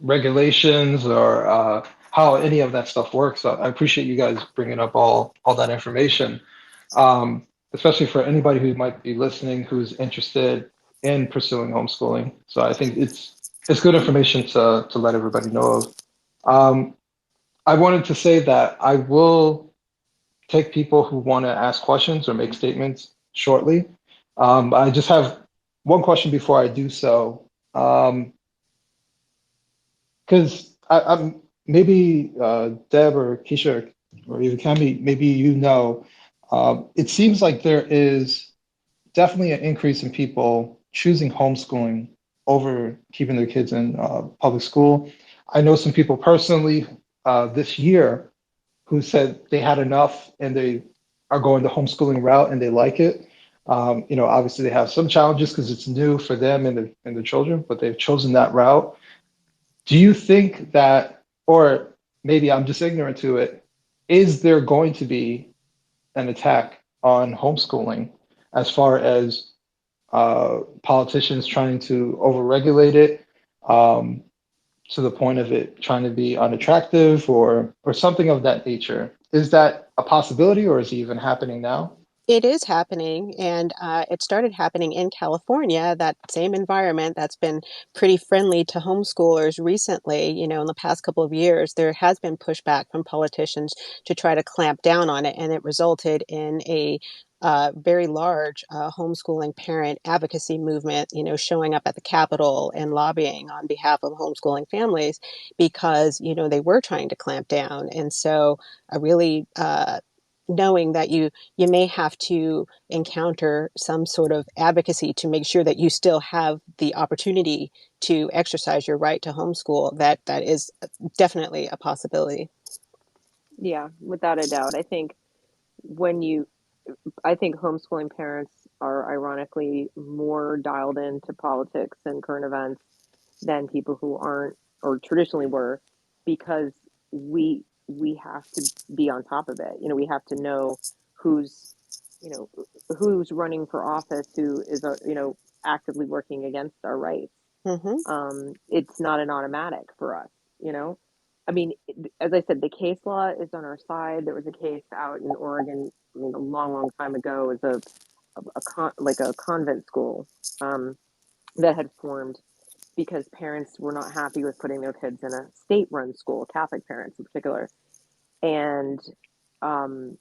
regulations or how any of that stuff works. So I appreciate you guys bringing up all that information, especially for anybody who might be listening who's interested in pursuing homeschooling. So I think it's good information to let everybody know of. Um, I wanted to say that I will take people who want to ask questions or make statements shortly. I just have one question before I do so. Because I'm maybe Deb or Keisha or even Kemi, maybe it seems like there is definitely an increase in people choosing homeschooling over keeping their kids in public school. I know some people personally this year who said they had enough and they are going the homeschooling route and they like it. Obviously they have some challenges because it's new for them and their children, but they've chosen that route. Do you think that, or maybe I'm just ignorant to it, is there going to be an attack on homeschooling as far as politicians trying to overregulate it to the point of it trying to be unattractive or something of that nature? Is that a possibility or is it even happening now? It is happening, and it started happening in California, that same environment that's been pretty friendly to homeschoolers recently. In the past couple of years, there has been pushback from politicians to try to clamp down on it, and it resulted in a very large homeschooling parent advocacy movement, showing up at the Capitol and lobbying on behalf of homeschooling families because, they were trying to clamp down. And so a really knowing that you may have to encounter some sort of advocacy to make sure that you still have the opportunity to exercise your right to homeschool, that is definitely a possibility. Yeah, without a doubt. When you I think homeschooling parents are ironically more dialed into politics and current events than people who aren't, or traditionally were, because we have to be on top of it. We have to know who's you know who's running for office, who is actively working against our rights. Mm-hmm. It's not an automatic for us. You know, I mean, as I said, the case law is on our side. There was a case out in Oregon, I mean, a long, long time ago. It was like a convent school that had formed because parents were not happy with putting their kids in a state-run school, Catholic parents in particular, and um,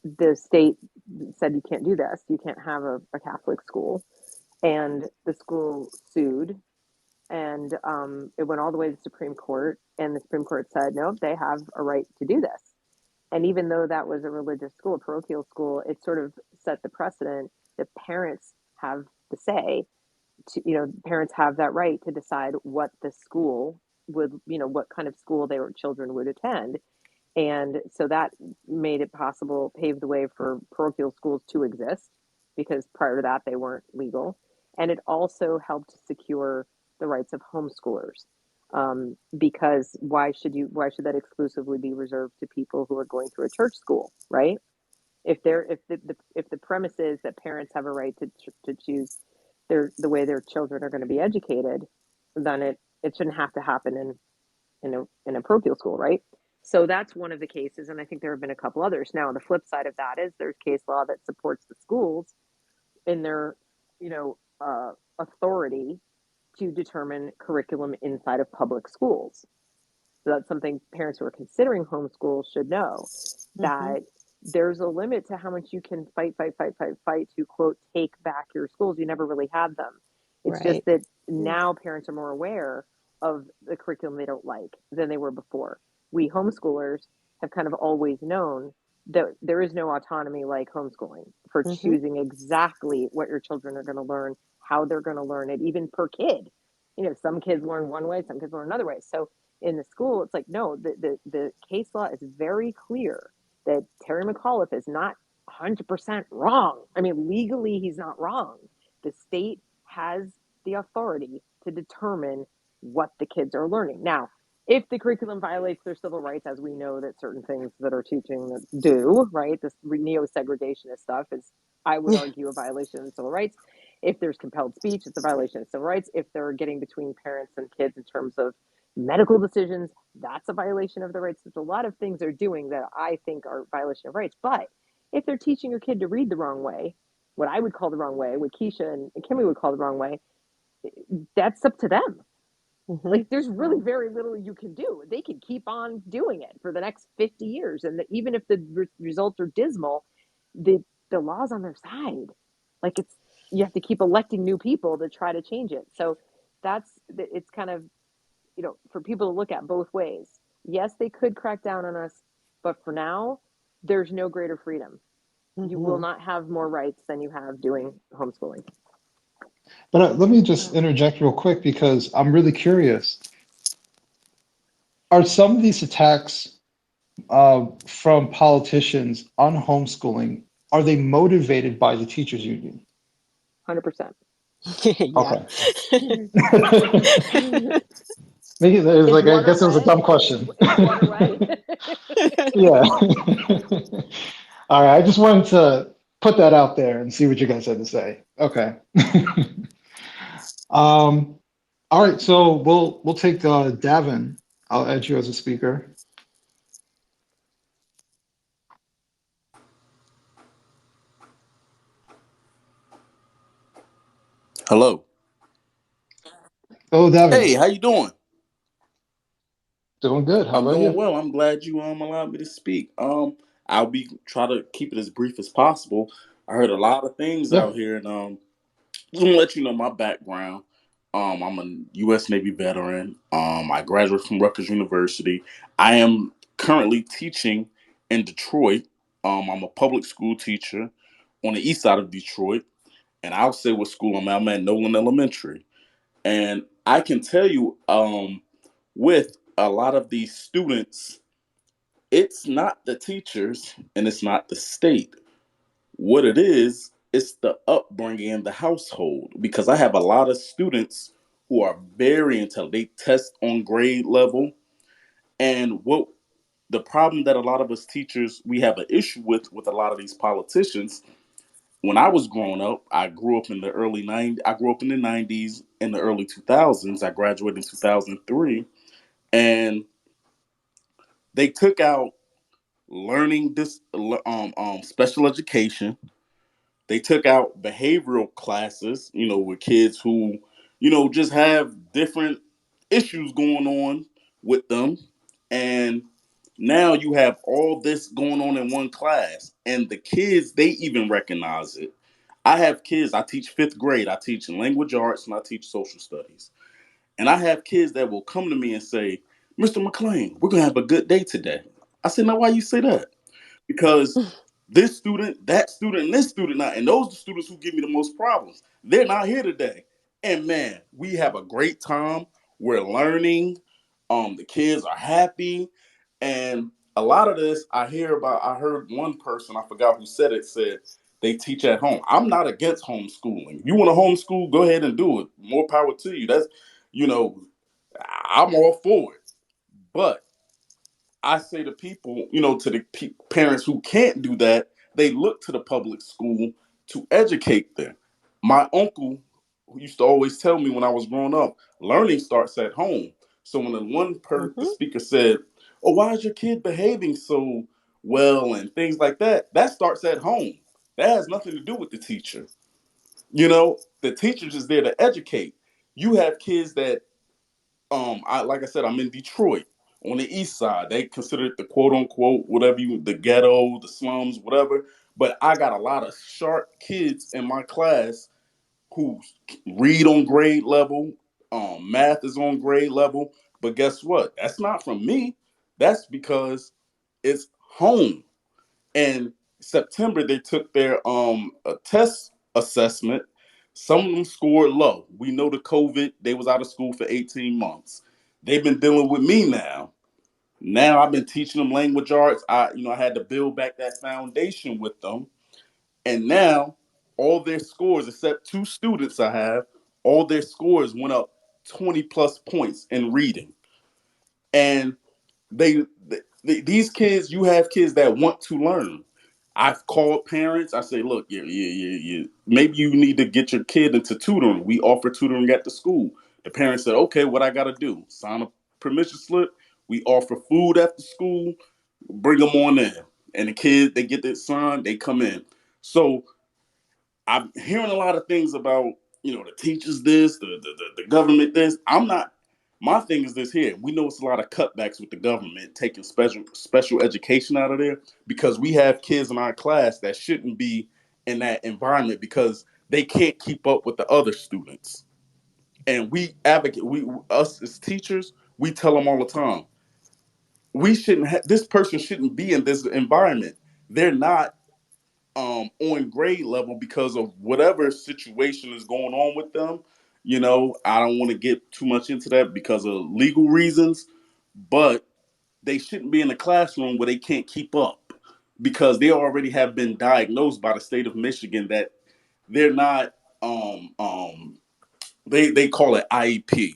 the state said you can't do this. You can't have a Catholic school, and the school sued, and it went all the way to the Supreme Court, and the Supreme Court said no, they have a right to do this. And even though that was a religious school, a parochial school, it sort of set the precedent that parents have the say parents have that right to decide what the school would, what kind of school their children would attend. And so that made it possible, paved the way for parochial schools to exist, because prior to that they weren't legal. And it also helped secure the rights of homeschoolers. Because why should that exclusively be reserved to people who are going through a church school, right? If the premise is that parents have a right to choose the way their children are going to be educated, then it shouldn't have to happen in a parochial school, right? So that's one of the cases, and I think there have been a couple others. Now, the flip side of that is there's case law that supports the schools in their, authority to determine curriculum inside of public schools. So that's something parents who are considering homeschool should know, that there's a limit to how much you can fight to, quote, take back your schools. You never really had them. It's Right. just that now parents are more aware of the curriculum they don't like than they were before. We homeschoolers have kind of always known that there is no autonomy like homeschooling for choosing exactly what your children are going to learn, how they're going to learn it, even per kid. Some kids learn one way, some kids learn another way. So in the school, it's like, no, the case law is very clear that Terry McAuliffe is not 100% wrong. I mean, legally, he's not wrong. The state has the authority to determine what the kids are learning. Now, if the curriculum violates their civil rights, as we know that certain things that are teaching that do, right? This neo-segregationist stuff is, I would argue, a violation of civil rights. If there's compelled speech, it's a violation of civil rights. If they're getting between parents and kids in terms of medical decisions, that's a violation of the rights. There's a lot of things they're doing that I think are violation of rights. But if they're teaching your kid to read the wrong way, what I would call the wrong way, what Quisha and Kemi would call the wrong way, that's up to them. Like, there's really very little you can do. They can keep on doing it for the next 50 years. And even if the results are dismal, the law's on their side. Like, you have to keep electing new people to try to change it. So it's kind of, for people to look at both ways. Yes, they could crack down on us, but for now, there's no greater freedom. You will not have more rights than you have doing homeschooling. But let me just interject real quick because I'm really curious. Are some of these attacks from politicians on homeschooling, are they motivated by the teachers union? 100%. Yeah. Okay. Maybe there's like, I guess it was a dumb question. Water way. Yeah. All right. I just wanted to put that out there and see what you guys had to say. Okay. All right. So we'll take Davin. I'll add you as a speaker. Hello. Oh, Davin. Hey, how you doing? Doing good. How I'm about doing you? well. I'm glad you allowed me to speak. I'll try to keep it as brief as possible. I heard a lot of things Yeah. out here, and just want to let you know my background. I'm a U.S. Navy veteran. I graduated from Rutgers University. I am currently teaching in Detroit I'm a public school teacher on the east side of Detroit, and I'll say what school I'm at. I'm at Nolan Elementary, and I can tell you, with a lot of these students, it's not the teachers and it's not the state. What it is, it's the upbringing in the household. Because I have a lot of students who are very intelligent. They test on grade level, and what the problem that a lot of us teachers we have an issue with a lot of these politicians. When I was growing up, I grew up in the early 90s. I grew up in the 90s, in the early 2000s. I graduated in 2003, and they took out learning this special education. They took out behavioral classes, with kids who, just have different issues going on with them. And now you have all this going on in one class. And the kids, they even recognize it. I have kids, I teach fifth grade, I teach language arts, and I teach social studies. And I have kids that will come to me and say, Mr. McLean, we're going to have a good day today. I said, now, why you say that? Because this student, that student, and this student not, and those are the students who give me the most problems. They're not here today. And man, we have a great time. We're learning. The kids are happy. And a lot of this I heard one person, I forgot who said it, said they teach at home. I'm not against homeschooling. You want to homeschool, go ahead and do it. More power to you. That's, you know, I'm all for it. But I say to people, to the parents who can't do that, they look to the public school to educate them. My uncle who used to always tell me when I was growing up, learning starts at home. So when the Mm-hmm. speaker said, "Oh, why is your kid behaving so well?" and things like that, that starts at home. That has nothing to do with the teacher. The teacher's just there to educate. You have kids that I like I said, I'm in Detroit on the east side. They consider it the quote unquote whatever the ghetto, the slums, whatever. But I got a lot of sharp kids in my class who read on grade level. Math is on grade level. But guess what? That's not from me. That's because it's home. And September they took their a test assessment. Some of them scored low. We know the COVID, they was out of school for 18 months. They've been dealing with me now. Now I've been teaching them language arts. I had to build back that foundation with them. And now all their scores, except two students I have, all their scores went up 20 plus points in reading. And these kids, you have kids that want to learn. I've called parents. I say, look, maybe you need to get your kid into tutoring. We offer tutoring at the school. The parents said, okay, what I got to do? Sign a permission slip. We offer food after school. Bring them on in. And the kids, they get their son, they come in. So I'm hearing a lot of things about, the teachers this, the government this. I'm not. My thing is this here. We know it's a lot of cutbacks with the government taking special education out of there because we have kids in our class that shouldn't be in that environment because they can't keep up with the other students. And we advocate. We us as teachers, we tell them all the time. We shouldn't. This person shouldn't be in this environment. They're not on grade level because of whatever situation is going on with them. I don't want to get too much into that because of legal reasons, but they shouldn't be in a classroom where they can't keep up because they already have been diagnosed by the state of Michigan that they're not they call it IEP,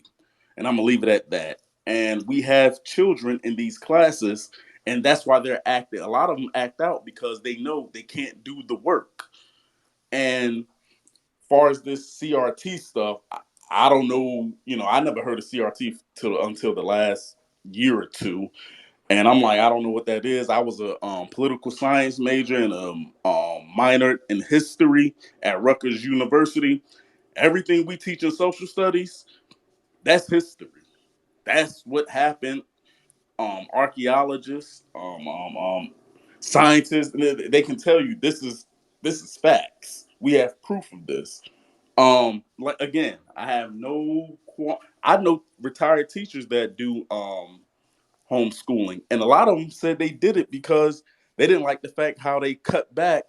and I'm gonna leave it at that. And we have children in these classes, and that's why they're acting. A lot of them act out because they know they can't do the work. And far as this CRT stuff, I don't know. I never heard of CRT until the last year or two, and I'm like, I don't know what that is. I was a political science major and a minor in history at Rutgers University. Everything we teach in social studies, that's history. That's what happened. Archaeologists, scientists, they can tell you this is facts. We have proof of this. Like again, I have no. I know retired teachers that do homeschooling, and a lot of them said they did it because They didn't like the fact how they cut back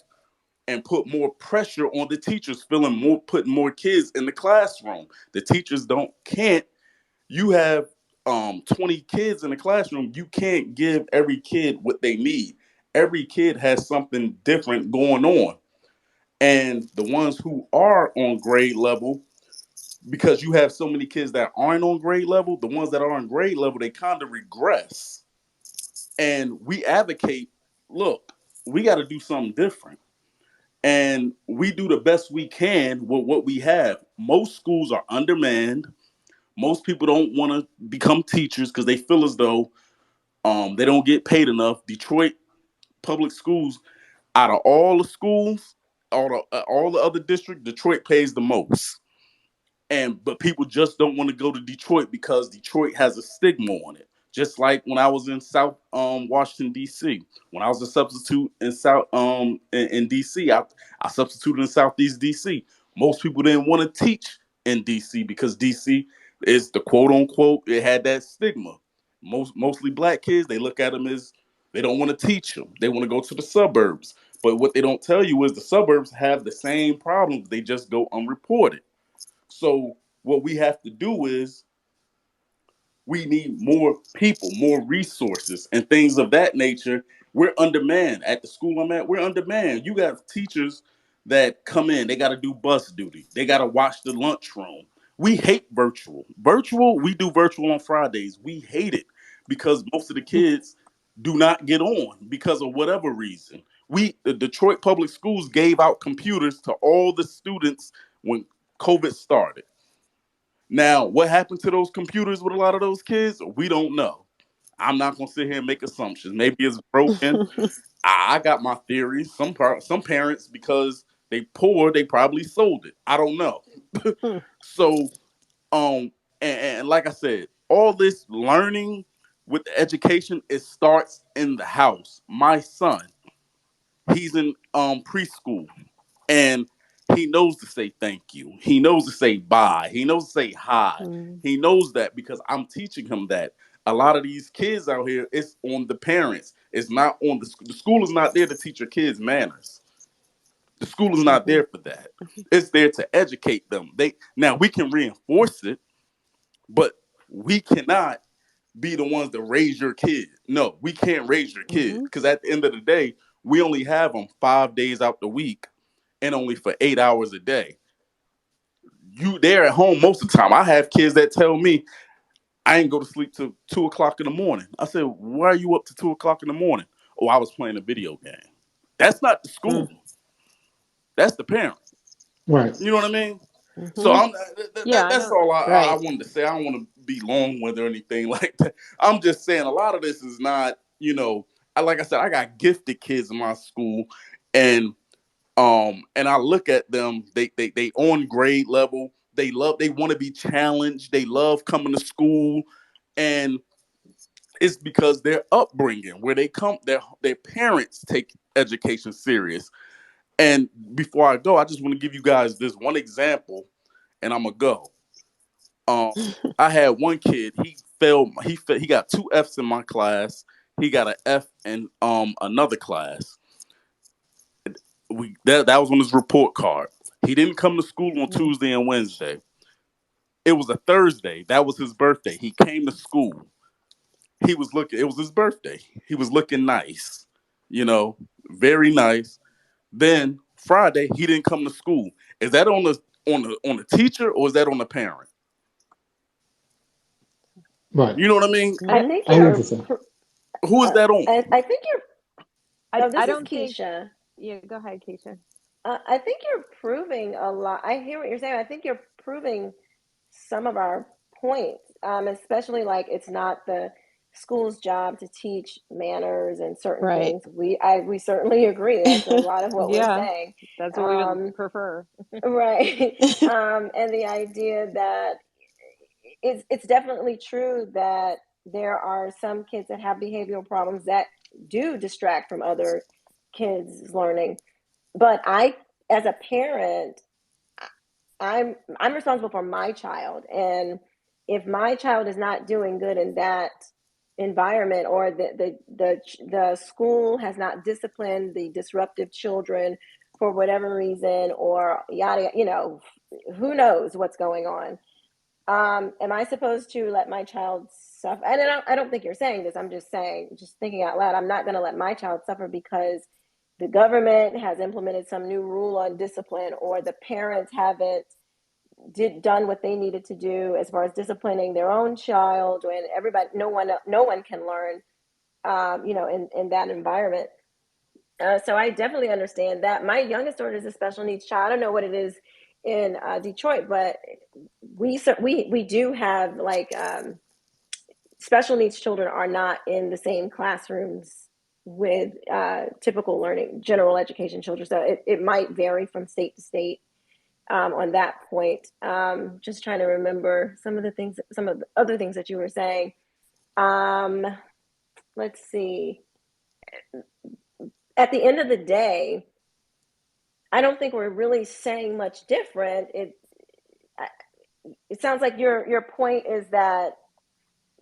and put more pressure on the teachers, putting more kids in the classroom. The teachers can't. You have 20 kids in the classroom. You can't give every kid what they need. Every kid has something different going on. And the ones who are on grade level, because you have so many kids that aren't on grade level, the ones that are on grade level, they kind of regress. And we advocate, look, we got to do something different. And we do the best we can with what we have. Most schools are undermanned. Most people don't want to become teachers because they feel as though they don't get paid enough. Detroit public schools, out of all the schools, all the other districts, Detroit pays the most. But people just don't want to go to Detroit because Detroit has a stigma on it. Just like when I was in South Washington D.C. When I was a substitute in in D.C., I substituted in Southeast D.C. Most people didn't want to teach in D.C. because D.C. is the quote unquote, it had that stigma. Mostly black kids, they look at them as they don't want to teach them. They want to go to the suburbs. But what they don't tell you is the suburbs have the same problems. They just go unreported. So what we have to do is we need more people, more resources, and things of that nature. We're undermanned at the school I'm at. We're undermanned. You got teachers that come in, they got to do bus duty, they got to watch the lunchroom. We hate virtual. We do virtual on Fridays. We hate it because most of the kids do not get on because of whatever reason. The Detroit Public Schools gave out computers to all the students when COVID started. Now, what happened to those computers with a lot of those kids? We don't know. I'm not gonna sit here and make assumptions. Maybe it's broken. I got my theories. Some parents, because they poor, they probably sold it. I don't know. So, and like I said, all this learning with the education, it starts in the house. My son, he's in preschool, and he knows to say thank you. He knows to say bye. He knows to say hi. Mm. He knows that because I'm teaching him that. A lot of these kids out here, it's on the parents. It's not on the school is not there to teach your kids manners. The school is not Mhm. there for that. It's there to educate them. Now we can reinforce it, but we cannot be the ones that raise your kid. No, we can't raise your kid Mhm. because at the end of the day, we only have them 5 days out the week and only for 8 hours a day. They're at home most of the time. I have kids that tell me I ain't go to sleep till 2 o'clock in the morning. I said, why are you up to 2 o'clock in the morning? Oh, I was playing a video game. That's not the school. Mm. That's the parent. Right. You know what I mean? So Mhm. Yeah, I that's know. all I Right. wanted to say. I don't want to be long with or anything like that. I'm just saying a lot of this is not, like I said, I got gifted kids in my school, and and I look at them, they on grade level. They want to be challenged. They love coming to school, and it's because their upbringing, where they come, their parents take education serious. And before I go, I just want to give you guys this one example, and I'm gonna go. Um, I had one kid. He failed. He got two Fs in my class. He got an F in another class. That was on his report card. He didn't come to school on Mm. Tuesday and Wednesday. It was a Thursday. That was his birthday. He came to school. He was looking. It was his birthday. He was looking nice, you know, very nice. Then Friday, he didn't come to school. Is that on the teacher or is that on the parent? Right. You know what I mean? I Mhm. think I you're. understand. Who is that on? I think you're. Oh, I this is don't think. Keisha. Yeah, go ahead, Keisha. I think you're proving a lot. I hear what you're saying. I think you're proving some of our points, especially like it's not the school's job to teach manners and certain Right. things. We certainly agree. That's a lot of what we're Yeah, saying. that's what we would Um, prefer. right. And the idea that it's definitely true that there are some kids that have behavioral problems that do distract from other kids' learning. But as a parent, I'm responsible for my child, and if my child is not doing good in that environment, or the school has not disciplined the disruptive children for whatever reason, or yada, who knows what's going on. Am I supposed to let my child suffer? And I don't think you're saying this. I'm just saying, just thinking out loud, I'm not going to let my child suffer because the government has implemented some new rule on discipline, or the parents haven't done what they needed to do as far as disciplining their own child, and everybody, no one can learn, in that environment. So I definitely understand that. My youngest daughter is a special needs child. I don't know what it is in Detroit, but we do have, like, special needs children are not in the same classrooms with typical learning general education children. So it might vary from state to state, on that point. Just trying to remember some of the other things that you were saying. Let's see. At the end of the day, I don't think we're really saying much different. It sounds like your point is that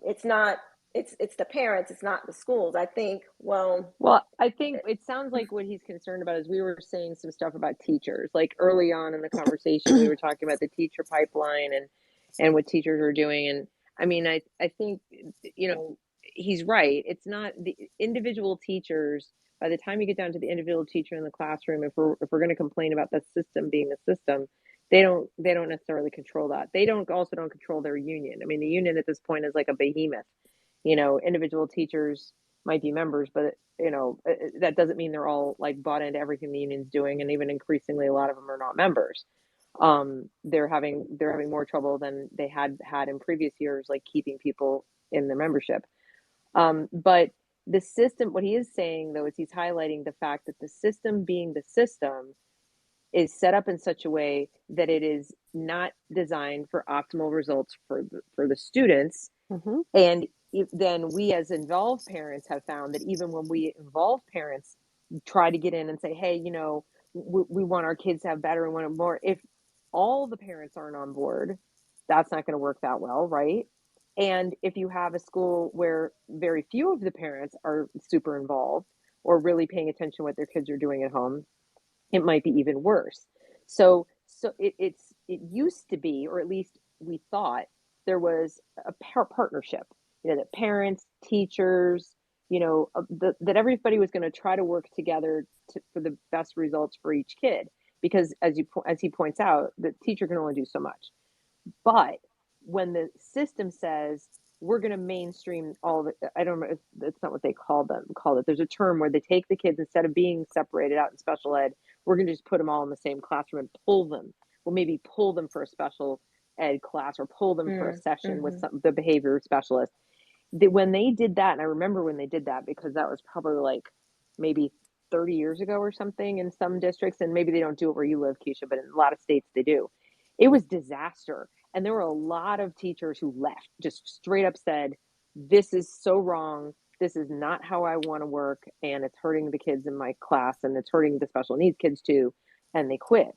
it's not, it's the parents, it's not the schools. I think, well, I think it sounds like what he's concerned about is we were saying some stuff about teachers. Like early on in the conversation, we were talking about the teacher pipeline and what teachers are doing. And I mean, I think, he's right. It's not the individual teachers. By the time you get down to the individual teacher in the classroom, if we're going to complain about the system being the system, they don't necessarily control that. They don't control their union. I mean, the union at this point is like a behemoth. Individual teachers might be members, but that doesn't mean they're all like bought into everything the union's doing, and even increasingly a lot of them are not members. They're having more trouble than they had in previous years, like keeping people in their membership. But the system, what he is saying though, is he's highlighting the fact that the system being the system is set up in such a way that it is not designed for optimal results for the students. Mm-hmm. And then we as involved parents have found that even when we involved parents try to get in and say, hey, we want our kids to have better and want more, if all the parents aren't on board, that's not going to work that well, right? And if you have a school where very few of the parents are super involved or really paying attention to what their kids are doing at home, it might be even worse. So it used to be, or at least we thought, there was a partnership, that parents, teachers, that everybody was going to try to work together for the best results for each kid. Because as he points out, the teacher can only do so much. But when the system says we're going to mainstream all of it, I don't know, that's not what they call it. There's a term where they take the kids, instead of being separated out in special ed, we're going to just put them all in the same classroom and pull them. Well, maybe pull them for a special ed class, or pull them for a session with the behavior specialist. When they did that, and I remember when they did that because that was probably like maybe 30 years ago or something in some districts, and maybe they don't do it where you live, Quisha, but in a lot of states they do. It was disaster. And there were a lot of teachers who left, just straight up said, this is so wrong. This is not how I want to work. And it's hurting the kids in my class, and it's hurting the special needs kids too. And they quit.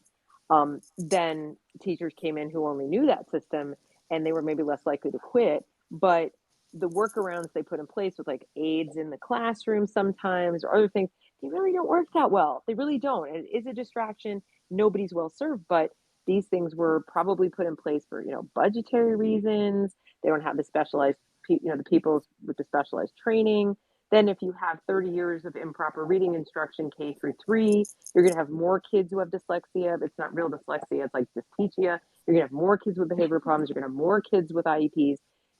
Then teachers came in who only knew that system, and they were maybe less likely to quit. But the workarounds they put in place with like aides in the classroom sometimes, or other things, they really don't work that well. They really don't. It is a distraction. Nobody's well served, but these things were probably put in place for, budgetary reasons. They don't have the specialized, the people with the specialized training. Then if you have 30 years of improper reading instruction, K through 3, you're going to have more kids who have dyslexia. It's not real dyslexia. It's like dysphagia. You're going to have more kids with behavior problems. You're going to have more kids with IEPs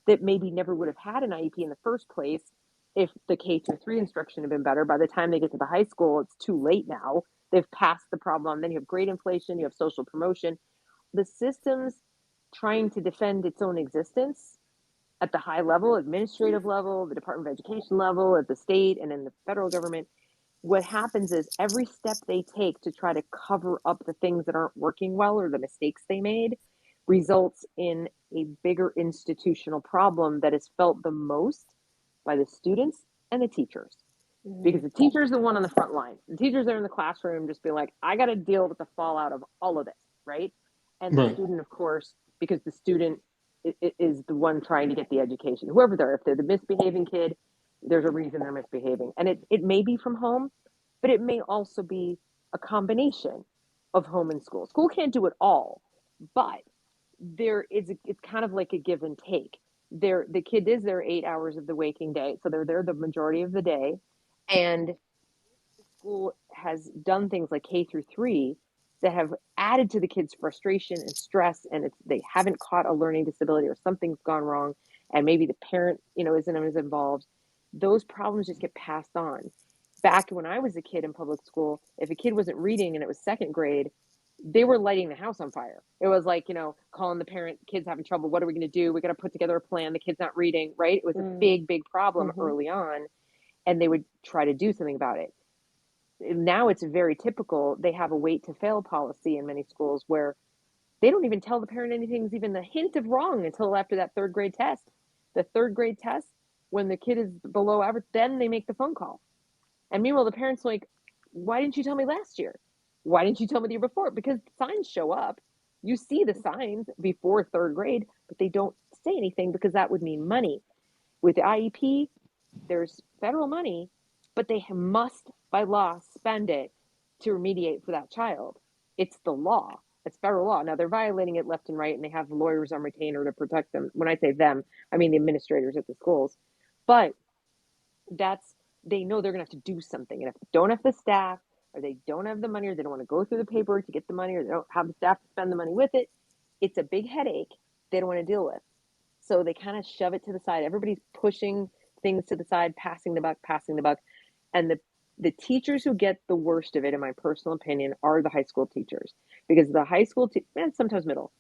that maybe never would have had an IEP in the first place if the K through 3 instruction had been better. By the time they get to the high school, it's too late now. They've passed the problem. Then you have grade inflation. You have social promotion. The system's trying to defend its own existence at the high level, administrative level, the Department of Education level, at the state, and in the federal government. What happens is every step they take to try to cover up the things that aren't working well or the mistakes they made results in a bigger institutional problem that is felt the most by the students and the teachers. Because the teacher is the one on the front line. The teachers are in the classroom just being like, I got to deal with the fallout of all of this, right? And the student, of course, because the student is the one trying to get the education. Whoever they're, if they're the misbehaving kid, there's a reason they're misbehaving. And it may be from home, but it may also be a combination of home and school. School can't do it all, but it's kind of like a give and take. The kid is there 8 hours of the waking day, so they're there the majority of the day, and the school has done things like K through 3 that have added to the kids' frustration and stress, and they haven't caught a learning disability or something's gone wrong, and maybe the parent isn't as involved. Those problems just get passed on. Back when I was a kid in public school, if a kid wasn't reading and it was second grade, they were lighting the house on fire. It was like, calling the parent, kids having trouble. What are we going to do? We got to put together a plan. The kid's not reading, right? It was a big, big problem early on, and they would try to do something about it. Now it's very typical. They have a wait to fail policy in many schools where they don't even tell the parent anything's even the hint of wrong until after that third grade test. The third grade test, when the kid is below average, then they make the phone call. And meanwhile, the parent's like, why didn't you tell me last year? Why didn't you tell me the year before? Because signs show up. You see the signs before third grade, but they don't say anything because that would mean money. With the IEP, there's federal money, but they must, by law, spend it to remediate for that child. It's the law. It's federal law. Now they're violating it left and right, and they have lawyers on retainer to protect them. When I say them, I mean the administrators at the schools. But they know they're going to have to do something. And if they don't have the staff, or they don't have the money, or they don't want to go through the paperwork to get the money, or they don't have the staff to spend the money with it, it's a big headache they don't want to deal with. So they kind of shove it to the side. Everybody's pushing things to the side, passing the buck, passing the buck. And the teachers who get the worst of it, in my personal opinion, are the high school teachers. Because the high school, and sometimes middle,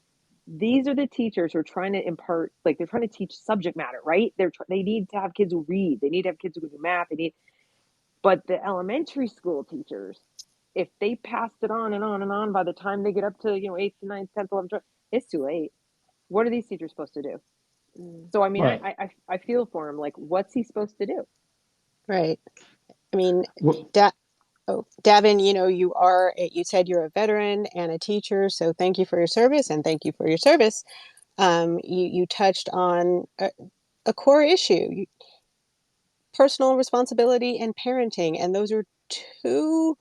these are the teachers who are trying to impart, like they're trying to teach subject matter, right? They need to have kids who read. They need to have kids who do math. But the elementary school teachers, if they passed it on and on and on, by the time they get up to 8th, 9th, 10th, 11th, it's too late. What are these teachers supposed to do? So I mean, Right. I feel for him. Like, what's he supposed to do? Right. I mean, Well, Davin, you said you're a veteran and a teacher, so thank you for your service and thank you for your service. You touched on a core issue, personal responsibility and parenting, and those are two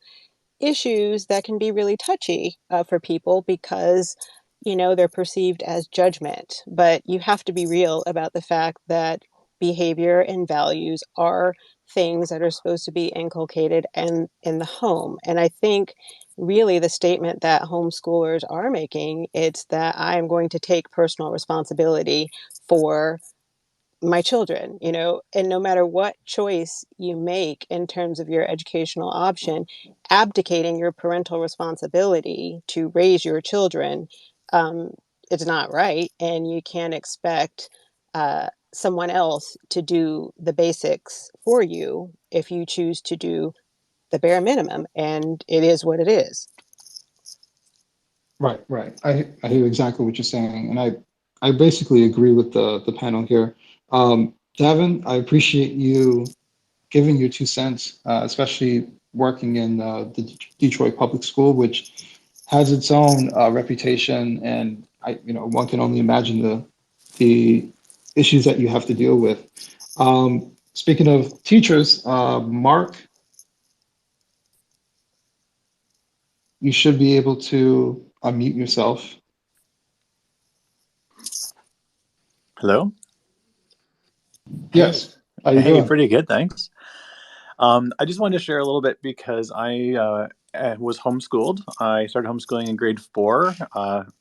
issues that can be really touchy for people because they're perceived as judgment, but you have to be real about the fact that behavior and values are things that are supposed to be inculcated and in the home. And I think really the statement that homeschoolers are making, it's that I am going to take personal responsibility for my children, and no matter what choice you make in terms of your educational option, abdicating your parental responsibility to raise your children, um, it's not right. And you can't expect someone else to do the basics for you if you choose to do the bare minimum. And it is what it is. right, right. I hear exactly what you're saying, and I basically agree with the panel here. Davin, I appreciate you giving your 2 cents, especially working in the Detroit Public School, which has its own reputation, and one can only imagine the issues that you have to deal with. Speaking of teachers, Mark, you should be able to unmute yourself. Hello? Yes. How you Hey, doing? pretty good, thanks. I just wanted to share a little bit because I was homeschooled. I started homeschooling in grade 4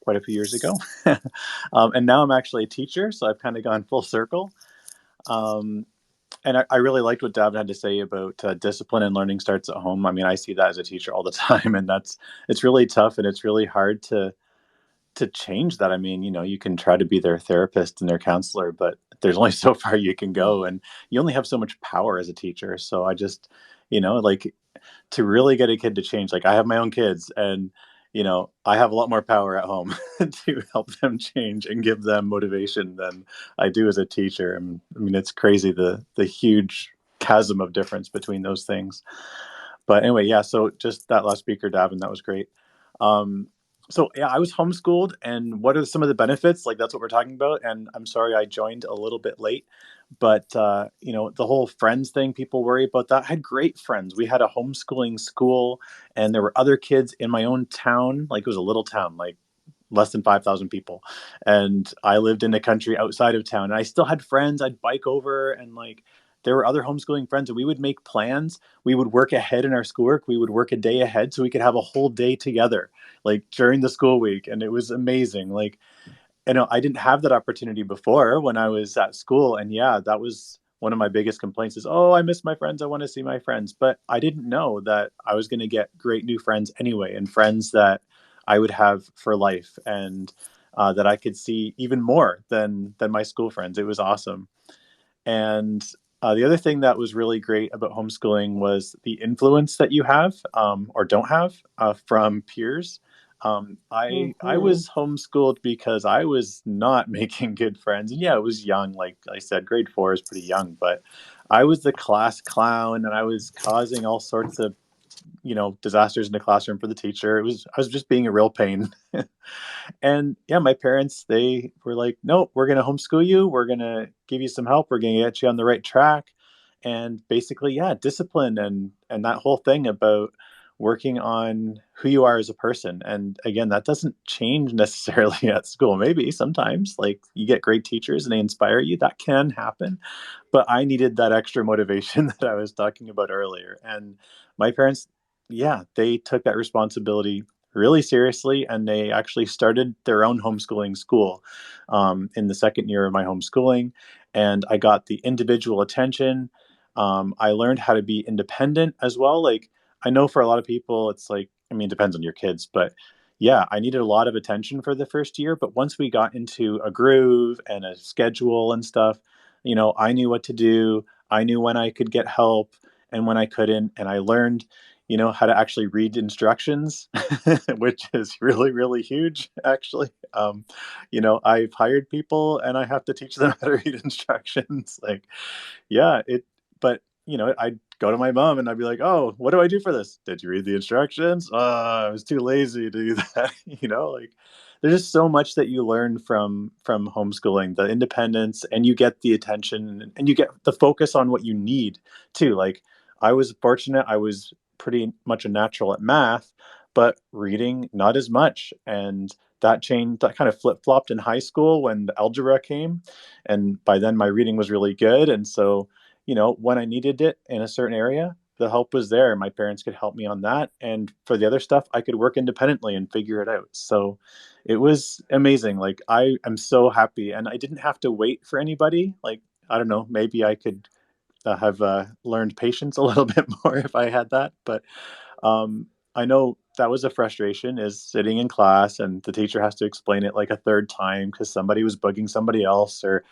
quite a few years ago. And now I'm actually a teacher, so I've kind of gone full circle. Um, and I really liked what Davin had to say about discipline and learning starts at home. I mean, I see that as a teacher all the time, and it's really tough and it's really hard to change that. I mean, you can try to be their therapist and their counselor, but there's only so far you can go, and you only have so much power as a teacher. So I just, like, to really get a kid to change, like I have my own kids, and I have a lot more power at home to help them change and give them motivation than I do as a teacher. And I mean, it's crazy the huge chasm of difference between those things. But anyway, yeah. So just that last speaker, Davin, that was great. Um, So yeah, I was homeschooled, and what are some of the benefits? Like that's what we're talking about. And I'm sorry I joined a little bit late, but the whole friends thing, people worry about that. I had great friends. We had a homeschooling school, and there were other kids in my own town. Like it was a little town, like less than 5,000 people, and I lived in a country outside of town. And I still had friends. I'd bike over, and like there were other homeschooling friends, and we would make plans. We would work ahead in our schoolwork. We would work a day ahead so we could have a whole day together, like during the school week, and it was amazing. Like, I didn't have that opportunity before when I was at school. And yeah, that was one of my biggest complaints is, oh, I miss my friends. I want to see my friends. But I didn't know that I was going to get great new friends anyway, and friends that I would have for life, and that I could see even more than my school friends. It was awesome. And the other thing that was really great about homeschooling was the influence that you have, or don't have, from peers. I Mm-hmm. was homeschooled because I was not making good friends, and yeah, it was young. Like I said, grade 4 is pretty young, but I was the class clown, and I was causing all sorts of disasters in the classroom for the teacher. I was just being a real pain. And yeah, my parents, they were like, no, we're going to homeschool you. We're going to give you some help. We're going to get you on the right track. And basically, yeah, discipline and that whole thing about working on who you are as a person. And again, that doesn't change necessarily at school. Maybe sometimes like you get great teachers and they inspire you. That can happen. But I needed that extra motivation that I was talking about earlier. And my parents, yeah, they took that responsibility really seriously, and they actually started their own homeschooling school in the second year of my homeschooling. And I got the individual attention. I learned how to be independent as well. Like I know for a lot of people, it's like, I mean, it depends on your kids, but yeah, I needed a lot of attention for the first year. But once we got into a groove and a schedule and stuff, I knew what to do. I knew when I could get help and when I couldn't. And I learned, how to actually read instructions, which is really, really huge, actually. I've hired people and I have to teach them how to read instructions. Like, yeah, but I'd go to my mom and I'd be like, oh, what do I do for this? Did you read the instructions? I was too lazy to do that. Like there's just so much that you learn from homeschooling, the independence, and you get the attention and you get the focus on what you need too. Like I was fortunate, I was pretty much a natural at math, but reading not as much. And that changed, that kind of flip-flopped in high school when the algebra came, and by then my reading was really good. And so when I needed it in a certain area, the help was there. My parents could help me on that. And for the other stuff, I could work independently and figure it out. So it was amazing. Like, I am so happy. And I didn't have to wait for anybody. Like, I don't know, maybe I could have learned patience a little bit more if I had that. But I know that was a frustration, is sitting in class and the teacher has to explain it like a third time because somebody was bugging somebody else, or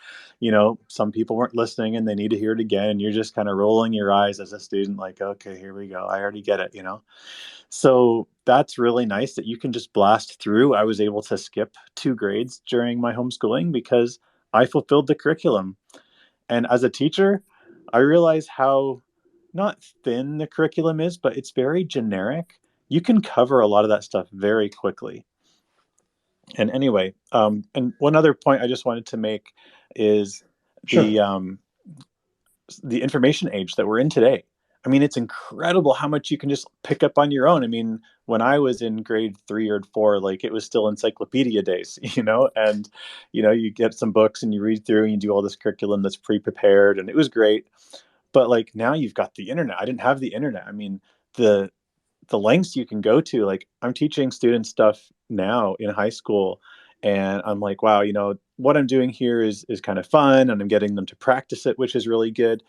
some people weren't listening and they need to hear it again, and you're just kind of rolling your eyes as a student like, okay, here we go, I already get it. So that's really nice that you can just blast through. I was able to skip 2 grades during my homeschooling because I fulfilled the curriculum. And as a teacher, I realize how not thin the curriculum is, but it's very generic. You can cover a lot of that stuff very quickly. And anyway, and one other point I just wanted to make is Sure. the information age that we're in today. I mean, it's incredible how much you can just pick up on your own. I mean, when I was in grade 3 or 4, like it was still encyclopedia days, and you get some books and you read through and you do all this curriculum that's pre-prepared, and it was great. But like now you've got the internet. I didn't have the internet. I mean, the the lengths you can go to. Like I'm teaching students stuff now in high school, and I'm like, wow, what I'm doing here is kind of fun, and I'm getting them to practice it, which is really good.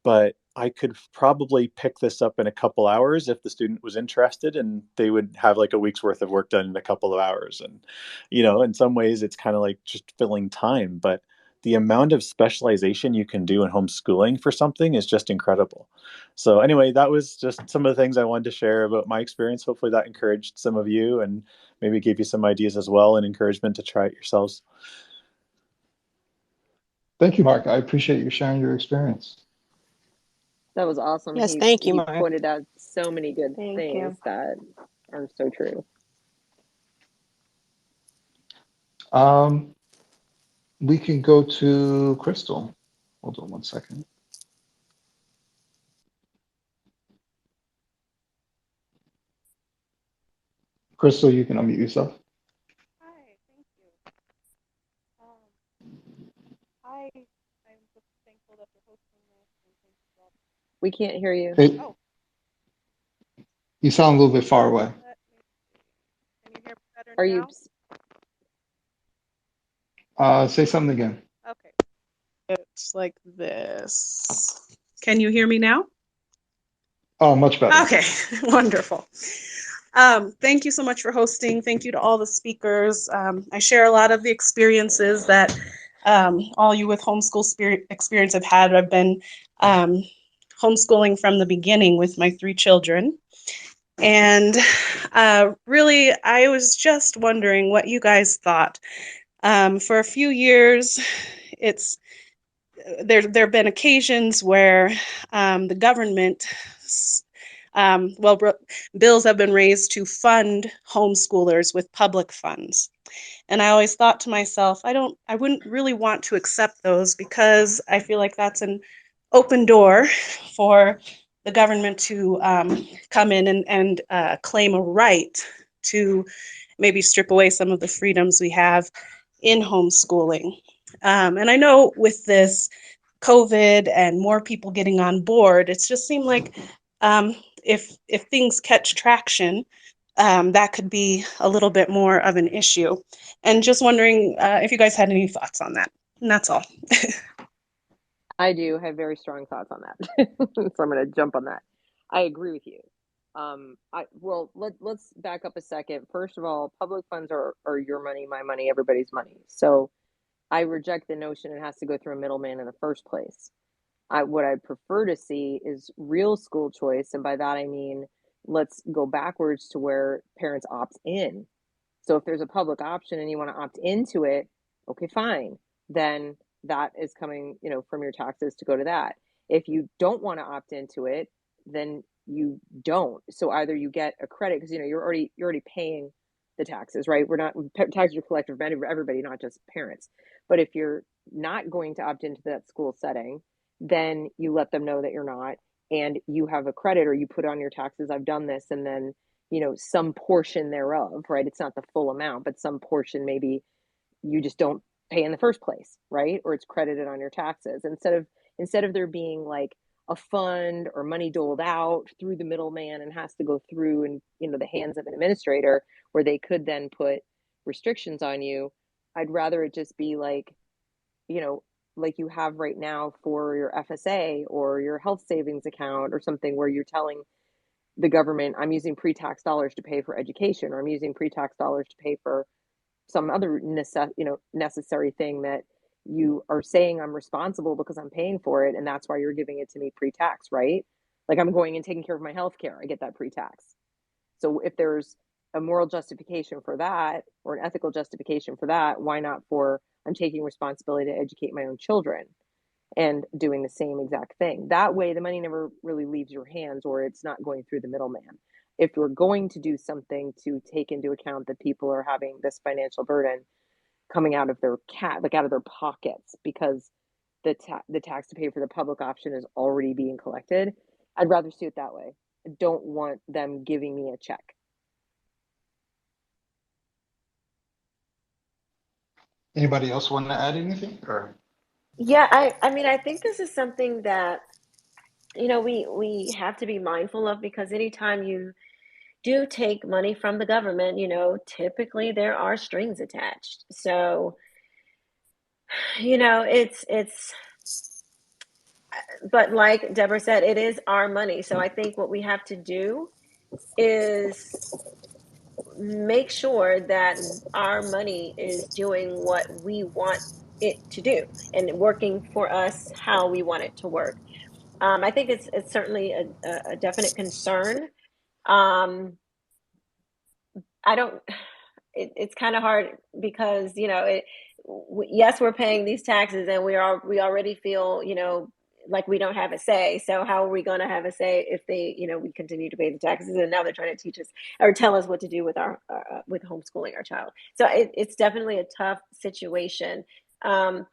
But I could probably pick this up in a couple hours if the student was interested, and they would have like a week's worth of work done in a couple of hours. And in some ways it's kind of like just filling time, but the amount of specialization you can do in homeschooling for something is just incredible. So anyway, that was just some of the things I wanted to share about my experience. Hopefully that encouraged some of you and maybe gave you some ideas as well and encouragement to try it yourselves. Thank you, Mark. I appreciate you sharing your experience. That was awesome. Yes, He thank you, he Mark. pointed out so many good Thank things you. that are so true. Um, we can go to Crystal. Hold on one second. Crystal, you can unmute yourself. Hi, thank you. I'm just thankful that you're hosting this and thank you for all. We can't hear you. Hey, Oh, you sound a little bit far away. let me see. Can you hear me better Are you? now? Say something again. Okay. It's like this. Can you hear me now? Oh, much better. Okay, wonderful. Thank you so much for hosting. Thank you to all the speakers. I share a lot of the experiences that all you with homeschool experience have had. I've been homeschooling from the beginning with my 3 children. And really, I was just wondering what you guys thought. For a few years, there have been occasions where the government, bills have been raised to fund homeschoolers with public funds. And I always thought to myself, I wouldn't really want to accept those because I feel like that's an open door for the government to come in and claim a right to maybe strip away some of the freedoms we have in homeschooling. And I know with this COVID and more people getting on board, it's just seemed like if things catch traction, that could be a little bit more of an issue. And just wondering if you guys had any thoughts on that. And that's all. I do have very strong thoughts on that. So I'm going to jump on that. I agree with you. Let's back up a second. First of all, public funds are your money, my money, everybody's money. So I reject the notion it has to go through a middleman in the first place. What I prefer to see is real school choice. And by that, I mean, let's go backwards to where parents opt in. So if there's a public option and you want to opt into it, okay, fine. Then that is coming, from your taxes to go to that. If you don't want to opt into it, then you don't. So either you get a credit because you're already paying the taxes, right? Taxes are collected for everybody, not just parents. But if you're not going to opt into that school setting, then you let them know that you're not, and you have a credit or you put on your taxes, I've done this, and then some portion thereof, right? It's not the full amount, but some portion maybe you just don't pay in the first place, right? Or it's credited on your taxes instead of there being like a fund or money doled out through the middleman and has to go through and the hands of an administrator where they could then put restrictions on you. I'd rather it just be like like you have right now for your FSA or your health savings account or something where you're telling the government, I'm using pre-tax dollars to pay for education, or I'm using pre-tax dollars to pay for some other necessary thing that you are saying I'm responsible because I'm paying for it, and that's why you're giving it to me pre-tax, right? Like I'm going and taking care of my health care, I get that pre-tax. So if there's a moral justification for that or an ethical justification for that, why not for I'm taking responsibility to educate my own children and doing the same exact thing? That way, the money never really leaves your hands, or it's not going through the middleman. If you're going to do something to take into account that people are having this financial burden coming out of their out of their pockets because the tax to pay for the public option is already being collected, I'd rather see it that way. I don't want them giving me a check. Anybody else want to add anything? Or Yeah, I mean, I think this is something that, we have to be mindful of, because anytime you do take money from the government, typically there are strings attached. So, it's, but like Deborah said, it is our money. So I think what we have to do is make sure that our money is doing what we want it to do and working for us how we want it to work. I think it's certainly a definite concern. I don't. It's kind of hard because yes, we're paying these taxes and we already feel like we don't have a say. So how are we going to have a say if they, we continue to pay the taxes and now they're trying to teach us or tell us what to do with our with homeschooling our child. So it's definitely a tough situation. For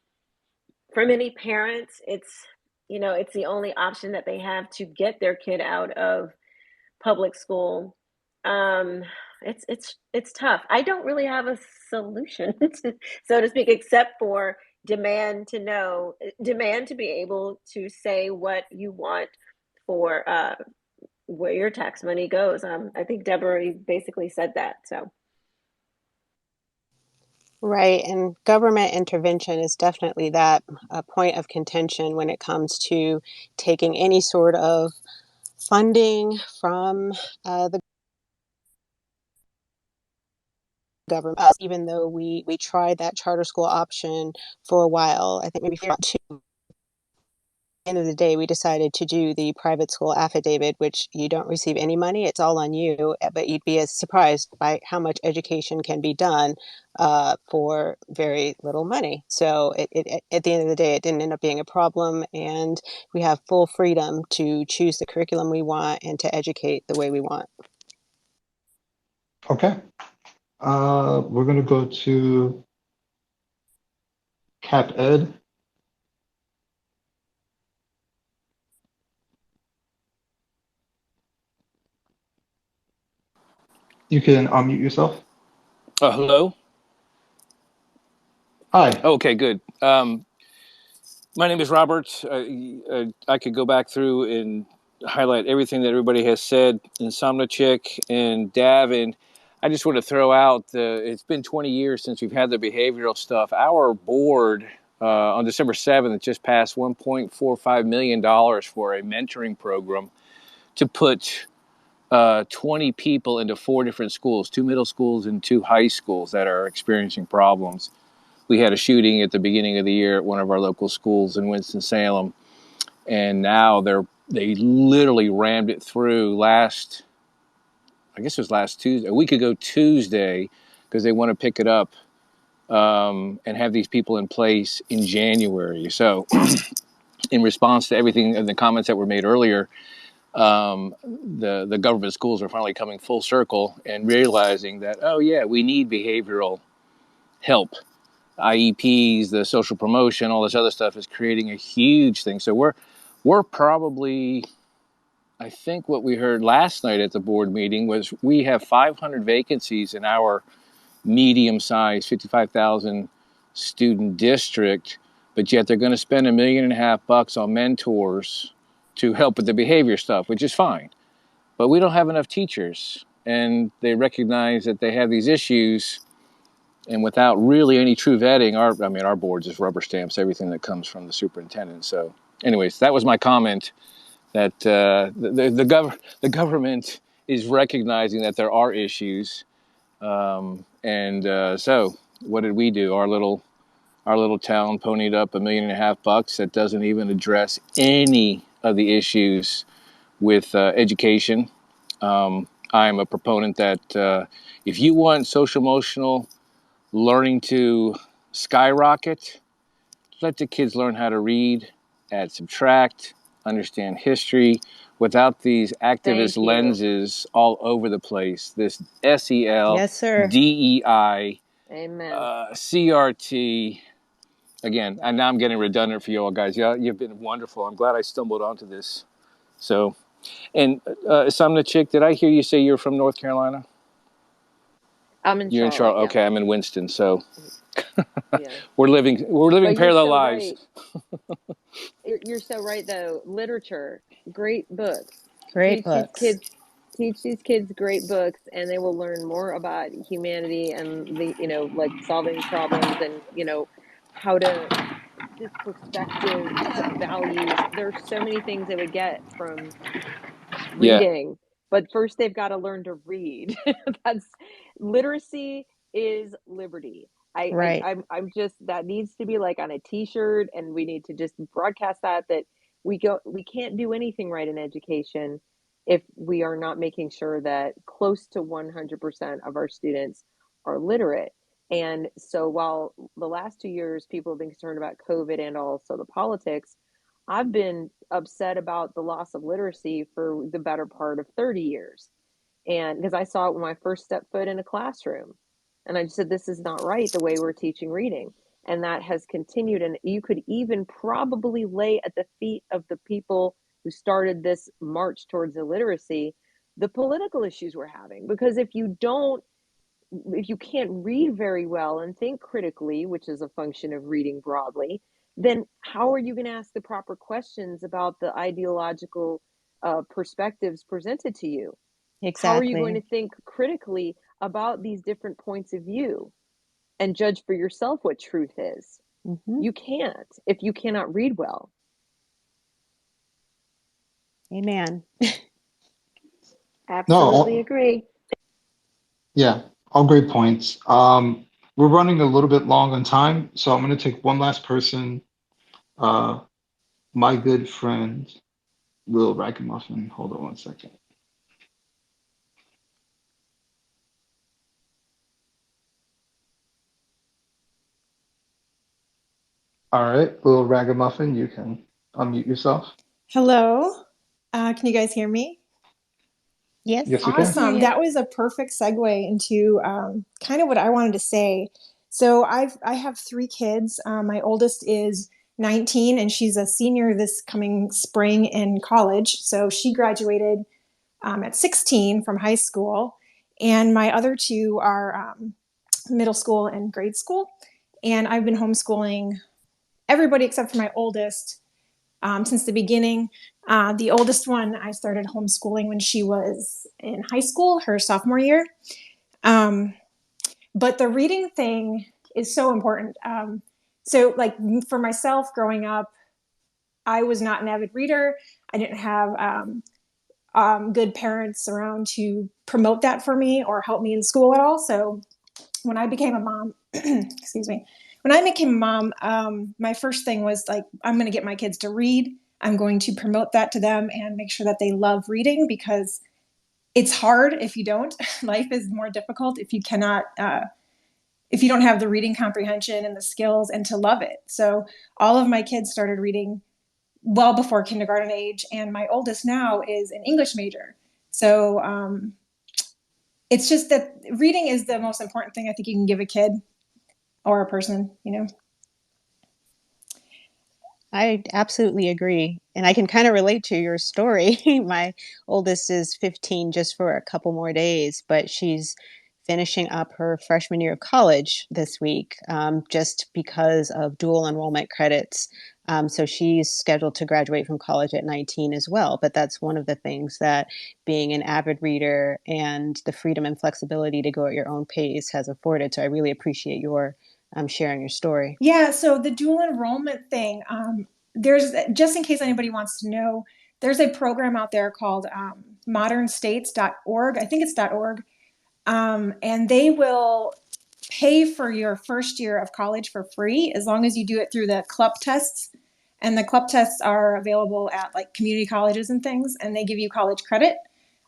many parents, it's the only option that they have to get their kid out of public school. um it's tough. I don't really have a solution so to speak, except for demand to be able to say what you want for where your tax money goes. I think Deborah basically said that. So Right, and government intervention is definitely that a point of contention when it comes to taking any sort of funding from the government. Even though we tried that charter school option for a while, I think maybe for two. At the end of the day, we decided to do the private school affidavit, which you don't receive any money. It's all on you, but you'd be as surprised by how much education can be done for very little money. So at the end of the day, it didn't end up being a problem, and we have full freedom to choose the curriculum we want and to educate the way we want. Okay. We're going to go to Cap Ed. You can unmute yourself. Hello? Hi. Okay, good. My name is Robert. I could go back through and highlight everything that everybody has said, Insomniachick and Dav, and I just want to throw out, it's been 20 years since we've had the behavioral stuff. Our board on December 7th just passed $1.45 million for a mentoring program to put 20 people into 4 different schools, 2 middle schools and 2 high schools that are experiencing problems. We had a shooting at the beginning of the year at one of our local schools in Winston-Salem, and now they literally rammed it through last Tuesday, a week ago Tuesday, because they want to pick it up and have these people in place in January. So in response to everything and the comments that were made earlier, the government schools are finally coming full circle and realizing that, oh yeah, we need behavioral help. IEPs, the social promotion, all this other stuff is creating a huge thing. So we're probably, I think what we heard last night at the board meeting was we have 500 vacancies in our medium-sized 55,000 student district, but yet they're going to spend $1.5 million on mentors to help with the behavior stuff, which is fine. But we don't have enough teachers, and they recognize that they have these issues. And without really any true vetting, our board just rubber stamps everything that comes from the superintendent. So anyways, that was my comment, that the government is recognizing that there are issues. So what did we do? Our little town ponied up $1.5 million that doesn't even address any of the issues with education. I'm a proponent that if you want social emotional learning to skyrocket, let the kids learn how to read, add, subtract, understand history without these activist lenses all over the place. This SEL, Yes, sir. DEI, Amen. CRT. Again, and now I'm getting redundant for you all guys. Yeah, you've been wonderful. I'm glad I stumbled onto this. So, and Somnichick, did I hear you say you're from North Carolina? I'm in You're Charlotte. in Charlotte. Yeah. Okay, I'm in Winston. So Yeah. we're living But parallel so lives. Right. You're so right, though. Literature, great books. Great books. Teach these kids great books, and they will learn more about humanity and like solving problems and how to just perspectives, values. There's so many things they would get from Yeah. reading, but first they've got to learn to read. That's literacy is liberty. Right. I'm just, that needs to be like on a t-shirt, and we need to just broadcast that we can't do anything right in education if we are not making sure that close to 100% of our students are literate. And so while the last 2 years people have been concerned about COVID and also the politics, I've been upset about the loss of literacy for the better part of 30 years. And because I saw it when I first stepped foot in a classroom. And I just said, this is not right the way we're teaching reading. And that has continued. And you could even probably lay at the feet of the people who started this march towards illiteracy the political issues we're having. Because if you can't read very well and think critically, which is a function of reading broadly, then how are you going to ask the proper questions about the ideological perspectives presented to you? How are you going Exactly. to think critically about these different points of view and judge for yourself what truth is? Hmm. You can't if you cannot read well. Amen. No, Absolutely agree. yeah, all great points. We're running a little bit long on time, so I'm going to take one last person. Uh, my good friend, Lil Ragamuffin. Hold on one second. All right, Lil Ragamuffin, you can unmute yourself. Hello. Can you guys hear me? Yes, Yes, we we can can. hear Awesome. you. That was a perfect segue into kind of what I wanted to say. So I have three kids. My oldest is 19 and she's a senior this coming spring in college. So she graduated at 16 from high school. And my other two are middle school and grade school. And I've been homeschooling everybody except for my oldest since the beginning. The oldest one, I started homeschooling when she was in high school, her sophomore year. Um, but the reading thing is so important. So, like for myself growing up, I was not an avid reader. I didn't have good parents around to promote that for me or help me in school at all. So, when I became a mom, excuse me, when I became a mom, my first thing was like, I'm going to get my kids to read. I'm going to promote that to them and make sure that they love reading because it's hard if you don't. Life is more difficult if you cannot, if you don't have the reading comprehension and the skills and to love it. So all of my kids started reading well before kindergarten age, and my oldest now is an English major. So it's just that reading is the most important thing I think you can give a kid or a person, you know. I absolutely agree. And I can kind of relate to your story. My oldest is 15 just for a couple more days, but she's finishing up her freshman year of college this week just because of dual enrollment credits. So she's scheduled to graduate from college at 19 as well. But that's one of the things that being an avid reader and the freedom and flexibility to go at your own pace has afforded. So I really appreciate your sharing your story. Yeah, so the dual enrollment thing, there's just in case anybody wants to know, there's a program out there called modernstates.org. I think it's .org. And they will pay for your first year of college for free as long as you do it through the CLUP tests. And the CLUP tests are available at like community colleges and things, and they give you college credit.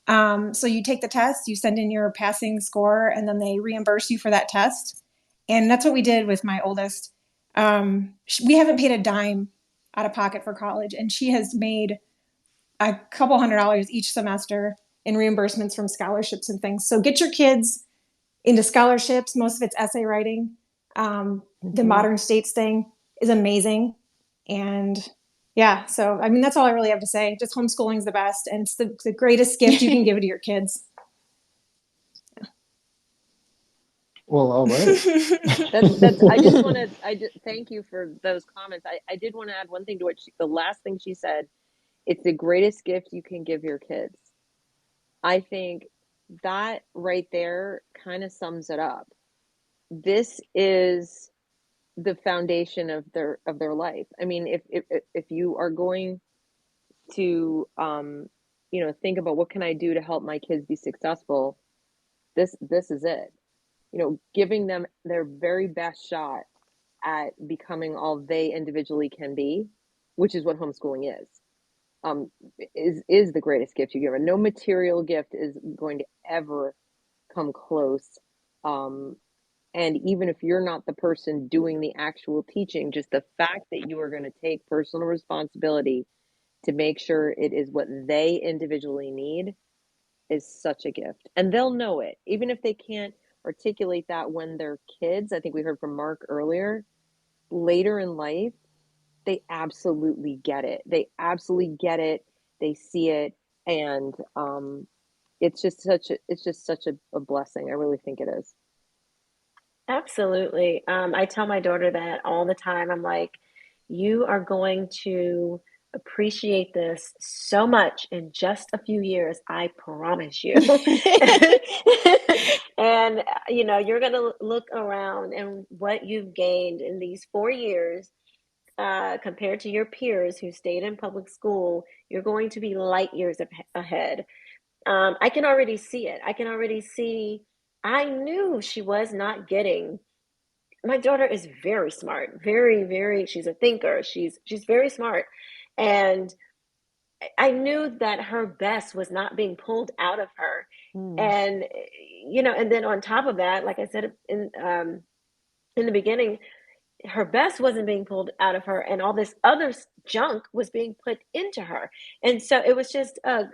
So you take the test, you send in your passing score, and then they reimburse you for that test. And that's what we did with my oldest. We haven't paid a dime out of pocket for college, and she has made a couple $100 each semester in reimbursements from scholarships and things. So get your kids into scholarships. Most of it's essay writing. The Modern States thing is amazing. And yeah, so I mean, that's all I really have to say. Just homeschooling is the best, and it's the greatest gift you can give to your kids. Well, all right. That's I just want to thank you for those comments. I did want to add one thing to what the last thing she said. It's the greatest gift you can give your kids. I think that right there kind of sums it up. This is the foundation of their life. I mean, if you are going to think about what can I do to help my kids be successful, this is it. Giving them their very best shot at becoming all they individually can be, which is what homeschooling is the greatest gift you give. And no material gift is going to ever come close And even if you're not the person doing the actual teaching, just the fact that you are going to take personal responsibility to make sure it is what they individually need is such a gift. And they'll know it, even if they can't articulate that when they're kids. I think we heard from Mark earlier. Later in life, they absolutely get it. They absolutely get it. They see it, and it's just such a blessing. I really think it is. Absolutely. I tell my daughter that all the time. I'm like, you are going to appreciate this so much in just a few years, I promise you. And, you're going to look around and what you've gained in these 4 years compared to your peers who stayed in public school, you're going to be light years ahead. I can already see it. I can already see. I knew she was not getting. My daughter is very smart, very, very. She's a thinker. She's very smart, and I knew that her best was not being pulled out of her. And and then on top of that, like I said in the beginning, her best wasn't being pulled out of her, and all this other junk was being put into her, and so it was just a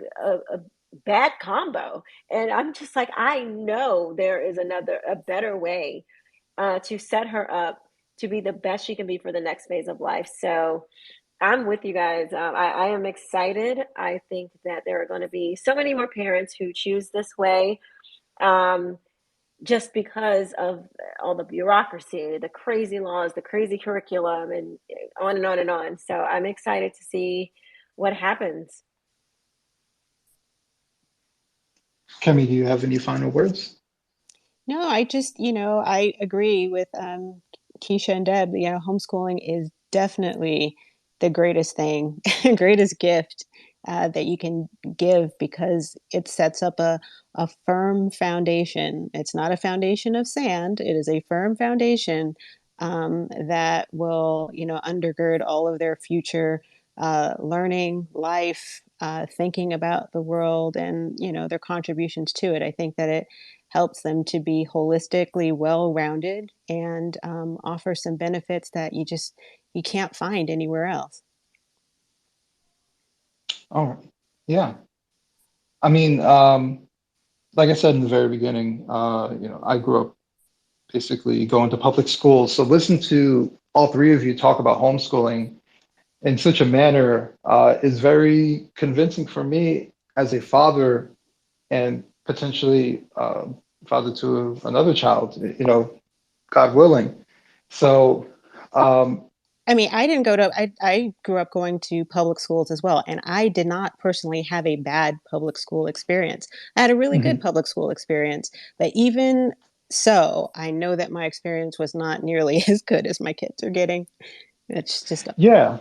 bad combo. And I'm just like, I know there is a better way to set her up to be the best she can be for the next phase of life. So I'm with you guys. I am excited. I think that there are going to be so many more parents who choose this way. Um, just because of all the bureaucracy, the crazy laws, the crazy curriculum, and on and on and on. So I'm excited to see what happens. Kemi, do you have any final words? No, I just, I agree with Keisha and Deb. Homeschooling is definitely the greatest thing, greatest gift that you can give, because it sets up a firm foundation. It's not a foundation of sand. It is a firm foundation that will, undergird all of their future learning, life, thinking about the world, and, their contributions to it. I think that it helps them to be holistically well-rounded and offer some benefits that you can't find anywhere else. Oh, yeah. I mean, like I said in the very beginning, I grew up basically going to public schools. So listen to all three of you talk about homeschooling in such a manner is very convincing for me as a father and potentially father to another child, God willing. So, I mean, I grew up going to public schools as well, and I did not personally have a bad public school experience. I had a really good public school experience, but even so, I know that my experience was not nearly as good as my kids are getting. It's just, yeah,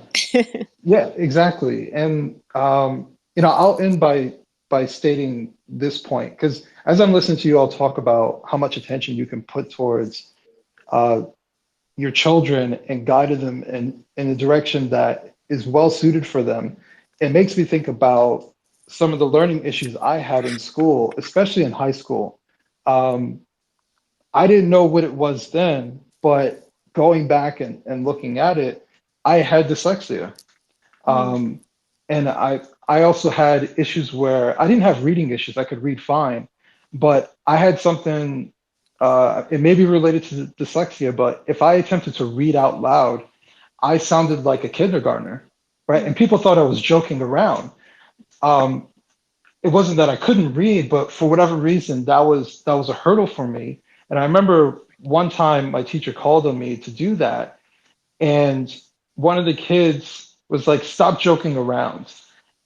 yeah, exactly. And I'll end by stating this point because as I'm listening to you all talk about how much attention you can put towards uh, your children and guiding them in a direction that is well suited for them, it makes me think about some of the learning issues I had in school, especially in high school. Um, I didn't know what it was then, but going back and looking at it, I had dyslexia. Um, and I also had issues where I didn't have reading issues. I could read fine, but I had something, it may be related to dyslexia, but if I attempted to read out loud, I sounded like a kindergartner, right? And people thought I was joking around. Um, it wasn't that I couldn't read, but for whatever reason, that was a hurdle for me. And I remember one time my teacher called on me to do that, and one of the kids was like, "Stop joking around."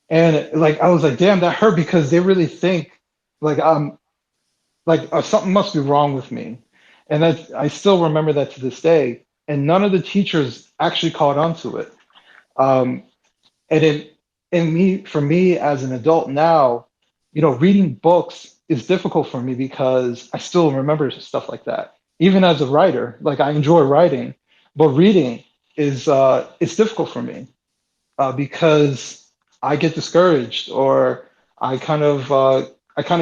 And like I was like, "Damn, that hurt," because they really think like I'm like something must be wrong with me, and that I still remember that to this day. And none of the teachers actually caught on to it. Um, and for me as an adult now, reading books is difficult for me because I still remember stuff like that. Even as a writer, like I enjoy writing, but reading is it's difficult for me because I get discouraged or I kind of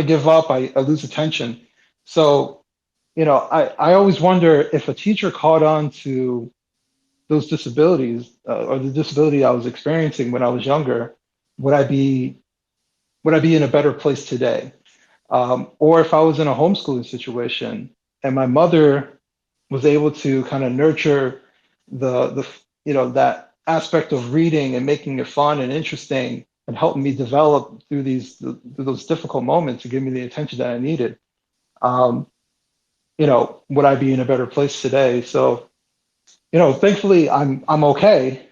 give up. I lose attention. So I always wonder if a teacher caught on to those disabilities or the disability I was experiencing when I was younger, would I be in a better place today? Or if I was in a homeschooling situation and my mother was able to kind of nurture the that aspect of reading and making it fun and interesting and helping me develop through those difficult moments to give me the attention that I needed. Um, would I be in a better place today? So, thankfully I'm okay.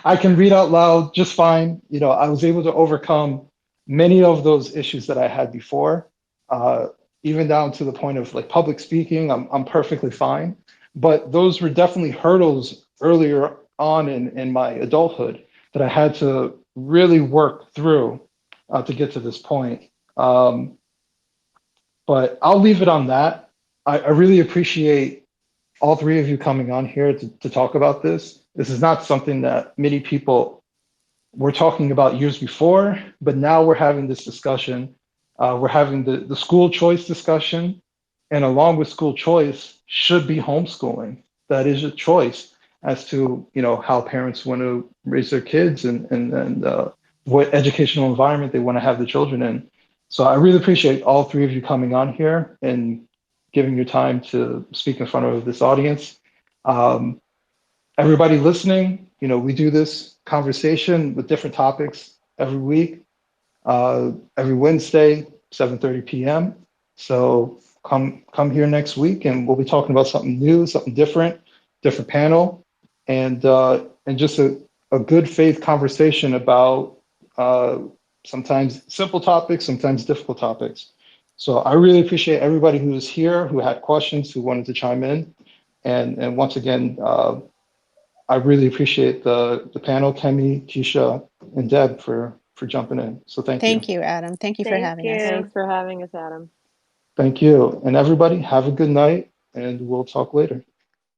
I can read out loud just fine. I was able to overcome many of those issues that I had before, uh, even down to the point of like public speaking. I'm perfectly fine. But those were definitely hurdles earlier on in my adulthood that I had to really work through to get to this point. But I'll leave it on that. I really appreciate all three of you coming on here to talk about this. This is not something that many people were talking about years before, but now we're having this discussion. We're having the school choice discussion, and along with school choice should be homeschooling. That is a choice as to how parents want to raise their kids and what educational environment they want to have the children in. So I really appreciate all three of you coming on here and giving your time to speak in front of this audience. Um, Everybody listening, we do this conversation with different topics every week, every Wednesday, 7:30 p.m. So come here next week, and we'll be talking about something new, something different panel, and just a good faith conversation about sometimes simple topics, sometimes difficult topics. So I really appreciate everybody who was here, who had questions, who wanted to chime in, and once again. I really appreciate the panel, Kemi, Keisha, and Deb for jumping in. So thank you. Thank you, Adam. Thank you for Thank having us. you. Thanks for having us, Adam. Thank you. And everybody, have a good night, and we'll talk later.